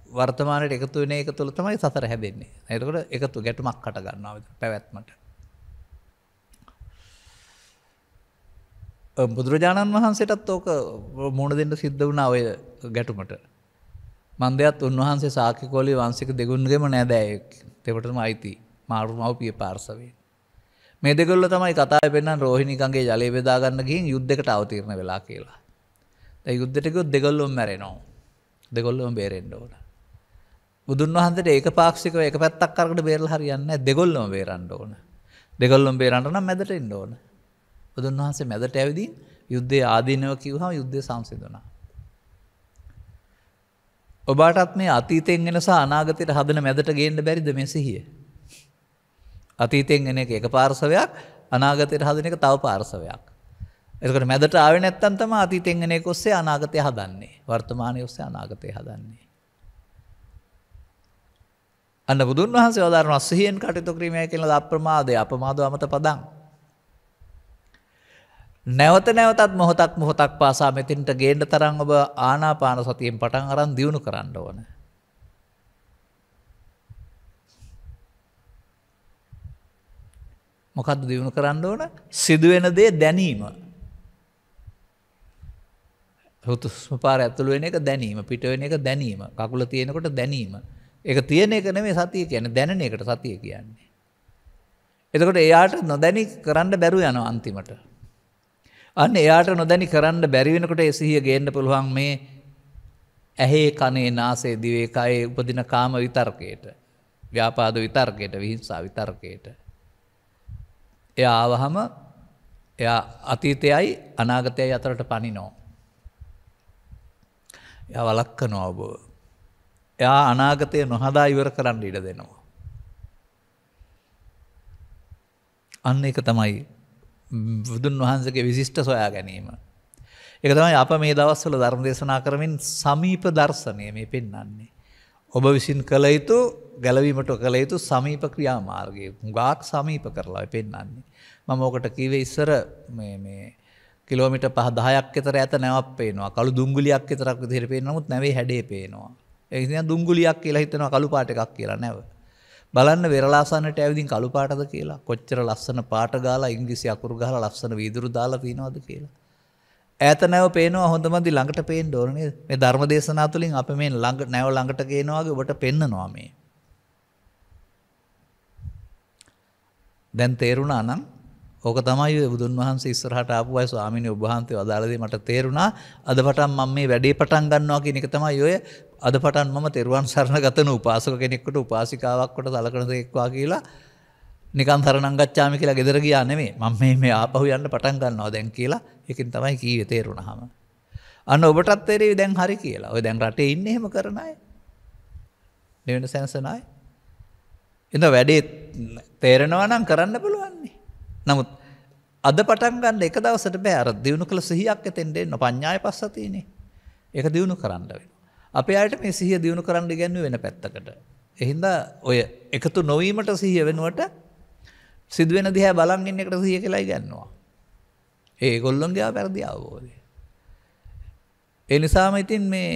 වර්තමානයේ එකතු වෙන එක තුළ තමයි සතර හැදෙන්නේ. එතකොට එකතු ගැටුමක් හට ගන්නවා පැවැත්මට. බුදුරජාණන් වහන්සේටත් ඕක මුණ දෙන්න සිද්ධ වුණා ඔය ගැටුමට. මන්දයත් උන්වහන්සේ ශාක්‍යකෝලී වංශික දෙගුන්ගෙම නෑදෑයෙක්. දෙපටම අයිති මාරු මව්පිය පාර්ශවයෙන්. මේ දෙගොල්ලෝ තමයි කතාවේ පෙන්නන රෝහිණී ගඟේ ජලය බෙදා ගන්න ගිහින් යුද්ධයකට අවතීර්ණ වෙලා කියලා. දැන් යුද්ධෙට ගියොත් දෙගොල්ලොම මැරෙනවා. දෙගොල්ලොම බේරෙන්න ඕන. බුදුන් වහන්සේට ඒකපාක්ෂිකව එක පැත්තක් අරකට බේරලා හරියන්නේ නැහැ. දෙගොල්ලොම බේරන්න ඕන. දෙගොල්ලොම බේරන්න නම් මැදට එන්න ඕන. බුදුන් වහන්සේ මැදට ඇවිදින් යුද්ධයේ ආදීනව කිව්වහම යුද්ධය සංසිඳුණා. ඔබටත් මේ අතීතයෙන් එන සහ අනාගතයට හදන මැදට ගේන්න බැරිද මේ සිහිය? අතීතයෙන් එන එක පාර්ශවයක්, අනාගතයට හදන එක තව පාර්ශවයක්. එතකොට මැදට ආවේ නැත්තම් තමයි අතීතයෙන් එන එක ඔස්සේ අනාගතය හදන්නේ. වර්තමානයේ ඔස්සේ අනාගතය හදන්නේ. අන්න බුදුන් වහන්සේ වදාරන සිහියෙන් කටයුතු කිරීමයි කියන අප්‍රමාදය, අපමාදව අමත පදං. නැවත නැවතත් මොහොතක් පාසා මෙතෙන්ට ගේන්න තරම් ඔබ ආනාපාන සතියෙන් පටන් අරන් දියුණු කරන්න ඕන. මොකද්ද දියුණු කරන්න ඕන? සිදුවෙන දේ දැනීම. හුස්ම පාර ඇතුළු වෙන එක දැනීම, පිට වෙන එක දැනීම, කකුල තියෙනකොට දැනීම. ඒක තියෙන එක නෙමෙයි සතිය කියන්නේ, දැනෙන එකට සතිය කියන්නේ. එතකොට එයාට නොදැනි කරන්න බැරුව යනවා අන්තිමට. අන්න එයාට නොදැනි කරන්න බැරි වෙනකොට ඒ සිහිය ගේන්න පුළුවන් මේ ඇහි කනේ නාසයේ දිවේ කයේ උපදින කාම විතර්කයට, ව්‍යාපාද විතර්කයට, විහිංසා විතර්කයට. එයා ආවහම එයා අතීතයයි අනාගතයයි අතරට පනිනවා. එයා වළක්වනවා ඔබ. එයා අනාගතය නොහදා ඉවර කරන්න ඉඩ දෙනවා. අන්න ඒක තමයි බුදුන් වහන්සේගේ විශිෂ්ට සොයා ගැනීම. ඒක තමයි අප මේ දවස්වල ධර්ම දේශනා කරමින් සමීප දර්ශනය මේ පෙන්වන්නේ. ඔබ විසින් කළ යුතු ගැලවීමට කළ යුතු සමීප ක්‍රියාමාර්ගය. හුඟක් සමීප කරලා පෙන්වන්නේ. මම ඔකට කිව්වේ ඉස්සර මේ කිලෝමීටර් 5-10ක් විතර ඈත නැවක් පේනවා. කළු දුංගුලියක් විතරක් විදිහට පේන නමුත් නැවේ හැඩේ පේනවා. ඒ කියන්නේ දුංගුලියක් කියලා හිතනවා කළු පාට එකක් කියලා නැව. බලන්න වෙරළාසන්නට ඇවිදින් කළු පාටද කියලා. කොච්චර ලස්සන පාට ගාලා ඉංග්‍රීසි අකුරු ගහලා ලස්සන වීදුරු දාලා තියනවද කියලා. ඈත නැව පේනවා හොඳමදි ළඟට පේන්න ඕන නේද? මේ ධර්ම දේශනා තුළින් අපි මේ නැව ළඟට ගේනවා වගේ ඔබට පෙන්නනවා මේ. දැන් තේරුණා නම් ඕක තමයි බුදුන් වහන්සේ ඉස්සරහට ආපු අය ස්වාමීනි ඔබ වහන්සේ වදාළදී මට තේරුණා අද පටන් මම මේ වැඩේ පටන් ගන්නවා කියන එක තමයි ඔය අද පටන් මම තෙරුවන් සරණ ගතන උපාසක කෙනෙක්ට උපාසිකාවක් කොට සලකන දෙයක්වා කියලා නිකන් සරණං ගච්ඡාමි කියලා ගෙදර ගියා නෙමෙයි මම මේ ආපහු යන්න පටන් ගන්නවා දැන් කියලා ඒකෙන් තමයි කීවේ තේරුණාම අන්න ඔබටත් තේරෙවි දැන් හරි කියලා. ඔය දැන් රටේ ඉන්නේ එහෙම කරන අය. නෙවෙන සෙන්සන අය. එතන වැඩේ තේරෙනවා නම් කරන්න පුළුවන් නේ. නමුත් අද පටන් ගන්න එක දවසට බෑ අර දිනු කළ සිහියක් එතෙන් දෙන්න පඤ්ඤාය පස්සතිනේ. ඒක දිනු කරන්න වෙනවා. අපේ අයට මේ සිහිය දිනු කරන්න ඉගැන්වුවේ වෙන පැත්තකට. ඒ හින්දා ඔය එකතු නොවීමට සිහිය වෙනුවට සිදුවෙන දිහා බලන් ඉන්න එකට සිහිය කියලා ඉගැන්වුවා. ඒගොල්ලොන්ගේ වැරදි අවබෝධය. ඒ නිසාම ඉතින් මේ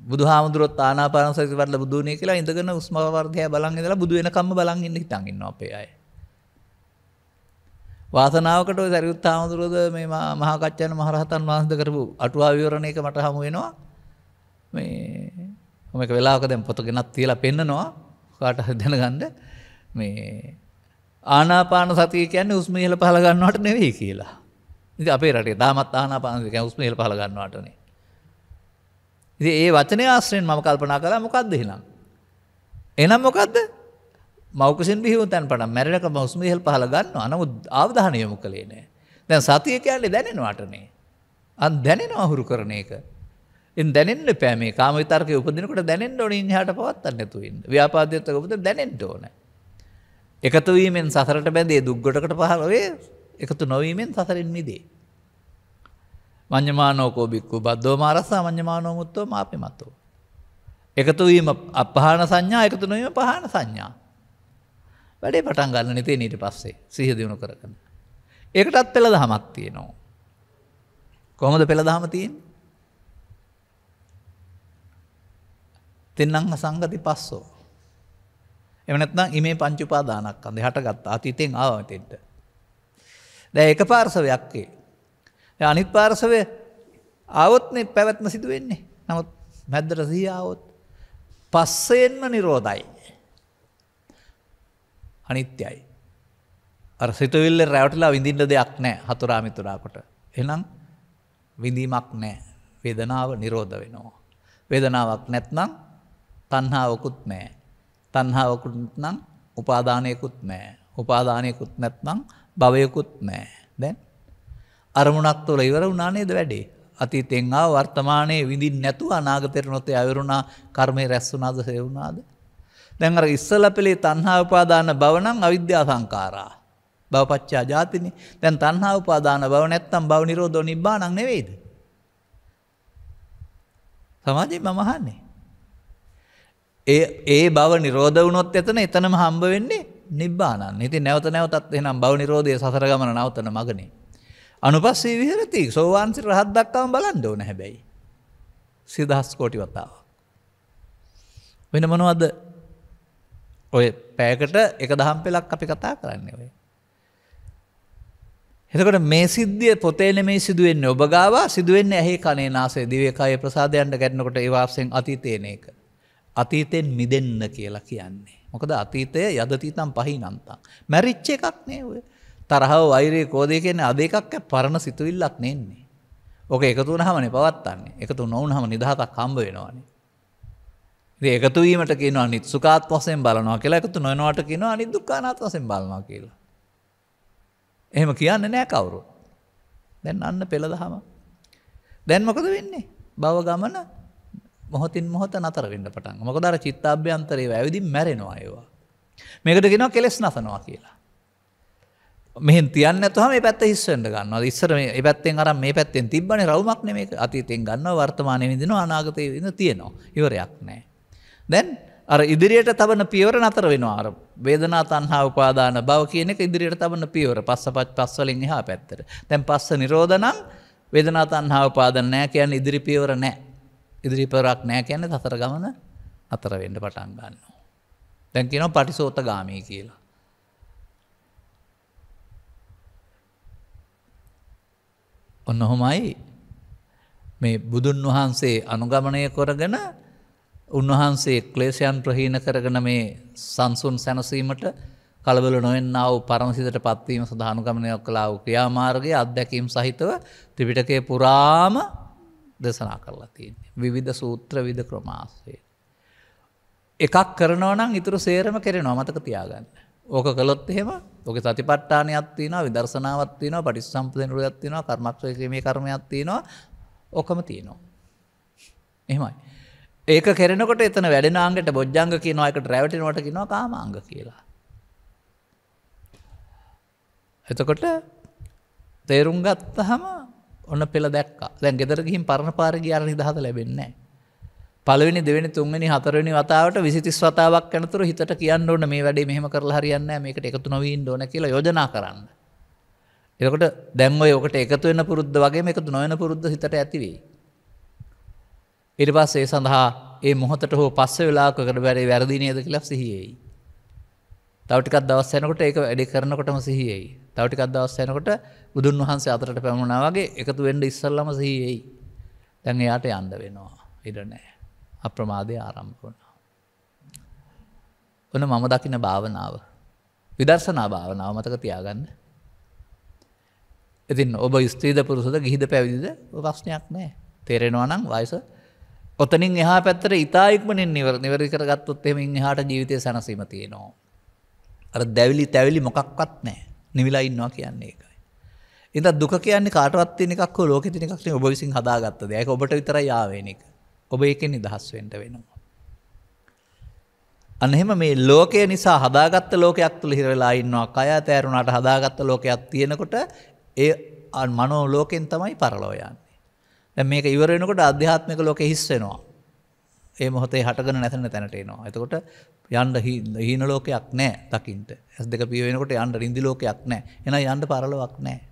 බුදුහාමුදුරුවෝ ආනාපාන සති වඩලා බුදුනේ කියලා ඉඳගෙන උස්ම වර්ධය බලන් ඉඳලා බුදු වෙනකම්ම බලන් ඉන්න හිතන් ඉන්නවා අපේ අය. වාසනාවකට ඔය සරියුත් හාමුදුරුවෝද මේ මහා කච්චායන මහරහතන් වහන්සේ කරපු අටුවා විවරණයක මට හමු වෙනවා. මේ මම එක වෙලාවක දැන් පොත ගෙනත් තියලා පෙන්නනවා කාට හරි දැනගන්න මේ ආනාපාන සතිය කියන්නේ හුස්ම ඉහළ පහළ ගන්නවට නෙවෙයි කියලා. ඉතින් අපේ රටේ තාමත් ආනාපාන සතිය කියන්නේ හුස්ම ඉහළ පහළ ගන්නවටනේ. ඉතින් ඒ වචනේ ආශ්‍රයෙන් මම කල්පනා කළා මොකද්ද එහෙනම්? එහෙනම් මොකද්ද? මෞකසින් බිහිවුන් තැන් පටන් මැරෙනකම හුස්ම ඉහළ පහළ ගන්නවා. නමුත් අවධානය යොමු කළේ නෑ. දැන් සතිය කියන්නේ දැනෙනවටනේ. අන් දැනෙනවා හුරු කරන එක. ඉතින් දැනෙන්න එපා මේ කාම විතරකේ උපදිනකොට දැනෙන්න ඕනේ ඉන්හාට පවත්තන්න නැතුව ඉන්න. ව්‍යාපාදයට උපදින දැනෙන්න ඕනේ. එකතු වීමෙන් සසරට බැඳේ දුක් ගොඩකට පහළ වේ. එකතු නොවීමෙන් සසරින් මිදේ. මඤ්ඤමානෝ කෝ බික්ඛු බද්දෝ මාරස්සා මඤ්ඤමානෝ මුත්තෝ මාපෙමතෝ. එකතු වීම අපහාන සංඥා එකතු නොවීම පහාන සංඥා. වැඩේ පටන් ගන්න ඉතින් ඊට පස්සේ සිහිය දිනු කරගන්න. ඒකටත් පෙළ දහමක් තියෙනවා. කොහොමද පෙළ දහම තියෙන්නේ? තින්නං සංගති පස්සෝ. එහෙම නැත්නම් ඉමේ පංච උපාදානස්කන්ධය හටගත්ත අතීතෙන් ආව මෙතෙන්ට. දැන් එක පාර්ශවයක් ඒ. දැන් අනිත් පාර්ශවය ආවොත් නේ පැවැත්ම සිදු වෙන්නේ. නමුත් මැද්දට සිහිය ආවොත් පස්සෙන්ම නිරෝධයි. අනිත්‍යයි. අර සිතුවිල්ල රැවටිලා විඳින්න දෙයක් නැහැ හතුරා මිතුරා කොට. එහෙනම් විඳීමක් නැහැ. වේදනාව නිරෝධ වෙනවා. වේදනාවක් නැත්නම් තණ්හාවකුත් නැහැ. තණ්හාවකුත් නැත්නම් උපාදානයකුත් නැහැ. උපාදානයකුත් නැත්නම් භවයකුත් නැහැ. දැන් අරමුණක් තුළ ඉවර වුණා නේද වැඩේ? අතීතෙන් ආව වර්තමානයේ විඳින්න නැතුව අනාගතයට නොතේ ආවිරුණා කර්මේ රැස් වුණාද සේ වුණාද? දැන් අර ඉස්සලා පෙළේ තණ්හා උපාදාන භව නම් අවිද්‍යා සංඛාරා. භවපච්චා ජාතිනේ. දැන් තණ්හා උපාදාන භව නැත්තම් භව නිරෝධෝ නිබ්බාණං නෙවෙයිද? සමාජයෙන් මම අහන්නේ. ඒ භව නිරෝධ වුණොත් එතනම හම්බ වෙන්නේ නිබ්බාණං. ඉතින් නැවත නැවතත් එහෙනම් භව නිරෝධයේ සසර ගමන නවතන මගනේ. අනුපස්සී විහෙරති සෝවාන් සිට රහත් දක්වාම බලන්න ඕන හැබැයි. 10000 කෝටි වතාවක්. වෙන මොනවද? ඔය පැයකට එක දහම් පෙළක් අපි කතා කරන්නේ ඔය. එතකොට මේ සිද්ධිය පොතේ නෙමෙයි සිදු වෙන්නේ ඔබ ගාවා සිදු වෙන්නේ ඇහි කනේ නාසය දිවේ කය ප්‍රසාදයන්ට ගැටෙනකොට ඒ වාසයෙන් අතීතේන එක. අතීතෙන් මිදෙන්න කියලා කියන්නේ. මොකද අතීතය යදතීතම් පහිනන්තම්. මැරිච්ච එකක් නේ ඔය. තරහව වෛරය කෝධය කියන්නේ අද එකක් පරණ සිතුවිල්ලක් නෙන්නේ. ඕක එකතු වුණාමනේ පවත්තන්නේ. එකතු නොවුනහම නිදහසක් හම්බ වෙනවනේ. ඉතින් එකතු වීමට කියනවා නිත්සුකාත් වශයෙන් බලනවා කියලා එකතු නොවනවට කියනවා අනිදුක්ඛානාත් වශයෙන් බලනවා කියලා. එහෙම කියන්නේ නැහැ කවුරු. දැන් අන්න පෙළ දහම. දැන් මොකද වෙන්නේ? භව ගමන මොහොතින් මොහොත නතර වෙන්න පටන් ගන්නවා. මොකද අර චිත්තාභ්‍යන්තරේ වැවිදින් මැරෙනවා ඒවා. මේකට කියනවා කෙලස් නසනවා කියලා. මෙහෙන් තියන්නේ නැතුවම මේ පැත්ත හිස් වෙන්න ගන්නවා. ඉස්සර මේ පැත්තෙන් අරන් මේ පැත්තෙන් තිබ්බනේ රවුමක් නෙමෙයි. අතීතෙන් ගන්නවා වර්තමානයේ විඳිනවා අනාගතයේ විඳින තියෙනවා. ඉවරයක් නැහැ. දැන් අර ඉදිරියට තබන පියවර නතර වෙනවා. අර වේදනා තණ්හා උපාදාන භව කියන එක ඉදිරියට තබන පියවර. පස් වලින් එහා පැත්තට. දැන් පස්ස නිරෝධ නම් වේදනා තණ්හා උපාදාන නැහැ කියන්නේ ඉදිරි පියවර නැහැ. ඉදිරි පියවරක් නැහැ කියන්නේ සතර ගමන නතර වෙන්න පටන් ගන්නවා. දැන් කියනවා පටිසෝතගාමී කියලා. ඔන්නෝමයි මේ බුදුන් වහන්සේ අනුගමනය කරගෙන උන්වහන්සේ ක්ලේශයන් ප්‍රහීන කරගෙන මේ සංසුන් සැනසීමට කලබල නොවෙන්නා වූ පරමසිතට පත්වීම සඳහා අනුගමනය කළා වූ ක්‍රියාමාර්ගයේ අත්දැකීම් සහිතව ත්‍රිපිටකයේ පුරාම දේශනා කරලා තියෙනවා. විවිධ සූත්‍ර විවිධ ක්‍රමාශ්‍රයෙන්. එකක් කරනවා නම් ඊටු සේරම කරනවා මතක තියාගන්න. ඕක කළොත් එහෙම ඔගේ සතිපට්ඨානයක් තියෙනවා, විදර්ශනාවක් තියෙනවා, පටිච්චසමුප්පාදයක් තියෙනවා, කර්මක්ෂේමේ කර්මයක් තියෙනවා, ඔකම තියෙනවා. එහෙමයි. ඒක කරනකොට එතන වැඩෙන අංගයට බොජ්ජංග කියනවා, ඒකට රැවටෙනවට කියනවා කාමාංග කියලා. එතකොට තේරුම් ගත්තහම ඔන්න පෙළ දැක්කා. දැන් ගෙදර ගිහින් පරණ පාරේ ගියාට නිදහස ලැබෙන්නේ නැහැ. පළවෙනි දෙවෙනි තුන්වෙනි හතරවෙනි වතාවට 20 30 වතාවක් යනතුරු හිතට කියන්න ඕන මේ වැඩේ මෙහෙම කරලා හරියන්නේ නැහැ, මේකට එකතු නොවී ඉන්න ඕන කියලා යෝජනා කරන්න. එතකොට දැන් ඔය ඔකට එකතු වෙන පුරුද්ද වගේම එකතු නොවන පුරුද්ද හිතට ඇති වෙයි. ඊට පස්සේ ඒ සඳහා ඒ මොහොතට හෝ පස්සේ වෙලාවකට බැරි වැරදි නේද කියලා සිහියෙයි. තව ටිකක් දවස් යනකොට ඒක වැඩේ කරනකොටම සිහියෙයි. තව ටිකක් දවස් යනකොට බුදුන් වහන්සේ අතරට පැමුණා වගේ එකතු වෙන්න ඉස්සල්ලාම සිහියෙයි. දැන් එයාට යන්න වෙනවා. ඉඩ නැහැ. අප්‍රමාදය ආරම්භ වුණා. ඔන්න මම දකින භාවනාව. විදර්ශනා භාවනාව මතක තියාගන්න. ඉතින් ඔබ ස්ත්‍රීද පුරුෂද ගිහිද පැවිදිද ප්‍රශ්නයක් නැහැ. තේරෙනවා නම් වයස ඔතනින් එහා පැත්තට ඉතා ඉක්මනින් නිවැරදි කරගත්තොත් එහෙම ඉන් එහාට ජීවිතයේ සැනසීම තියෙනවා. අර දැවිලි තැවිලි මොකක්වත් නැහැ. නිවිලා ඉන්නවා කියන්නේ ඒකයි. ඉතින් දුක කියන්නේ කාටවත් තියෙන එකක් හෝ ලෝකෙ තියෙන එකක් නෙවෙයි, ඔබ විසින් හදාගත්ත දෙයක්. ඒක ඔබට විතරයි ආවෙන එක. ඔබ ඒකෙන් නිදහස් වෙන්න වෙනවා. අන්න එහෙම මේ ලෝකය නිසා හදාගත්ත ලෝකයක් තුල හිර වෙලා ඉන්නවා. කය ඇතෑරුණාට හදාගත්ත ලෝකයක් තියෙනකොට ඒ මනෝ ලෝකෙන් තමයි පරලෝ යන්නේ. දැන් මේක ඉවර වෙනකොට ආධ්‍යාත්මික ලෝකෙ හිස් වෙනවා. ඒ මොහොතේ හටගෙන නැතන තැනට එනවා. එතකොට යන්න හීන ලෝකයක් නැහැ දකින්න. S2 පිය වෙනකොට යන්න රින්දි ලෝකයක් නැහැ. එහෙනම් යන්න පරලෝවක් නැහැ.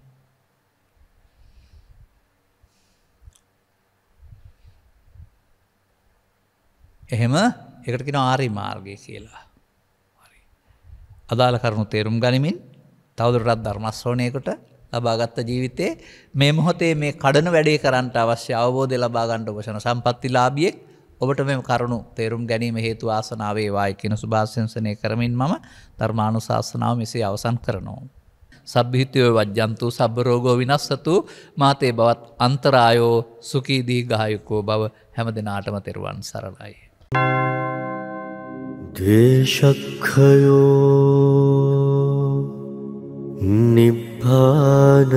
එහෙම ඒකට කියනවා ආර්ය මාර්ගය කියලා. හරි. අදාළ කරුණු තේරුම් ගනිමින් තවදුරටත් ධර්ම ශ්‍රවණයකට ලබාගත් ජීවිතේ මේ මොහොතේ මේ කඩන වැඩේ කරන්නට අවශ්‍ය අවබෝධය ලබා ගන්න ඔබ සම්පත්තිලාභියෙක්. ඔබට මේ කරුණු තේරුම් ගැනීම හේතු ආසනාව වේවායි කියන සුභාශිංසනය කරමින් මම ධර්මානුශාසනාව මෙසේ අවසන් කරනවා. සබ්බිහිතයෝ වජ්ජන්තු සබ්බ රෝගෝ විනස්සතු මාතේ බවත් අන්තරායෝ සුඛී දීඝායුකෝ භව හැම දිනාටම තෙරුවන් සරණයි. ද්වේෂක්ඛයෝ නිබ්බානං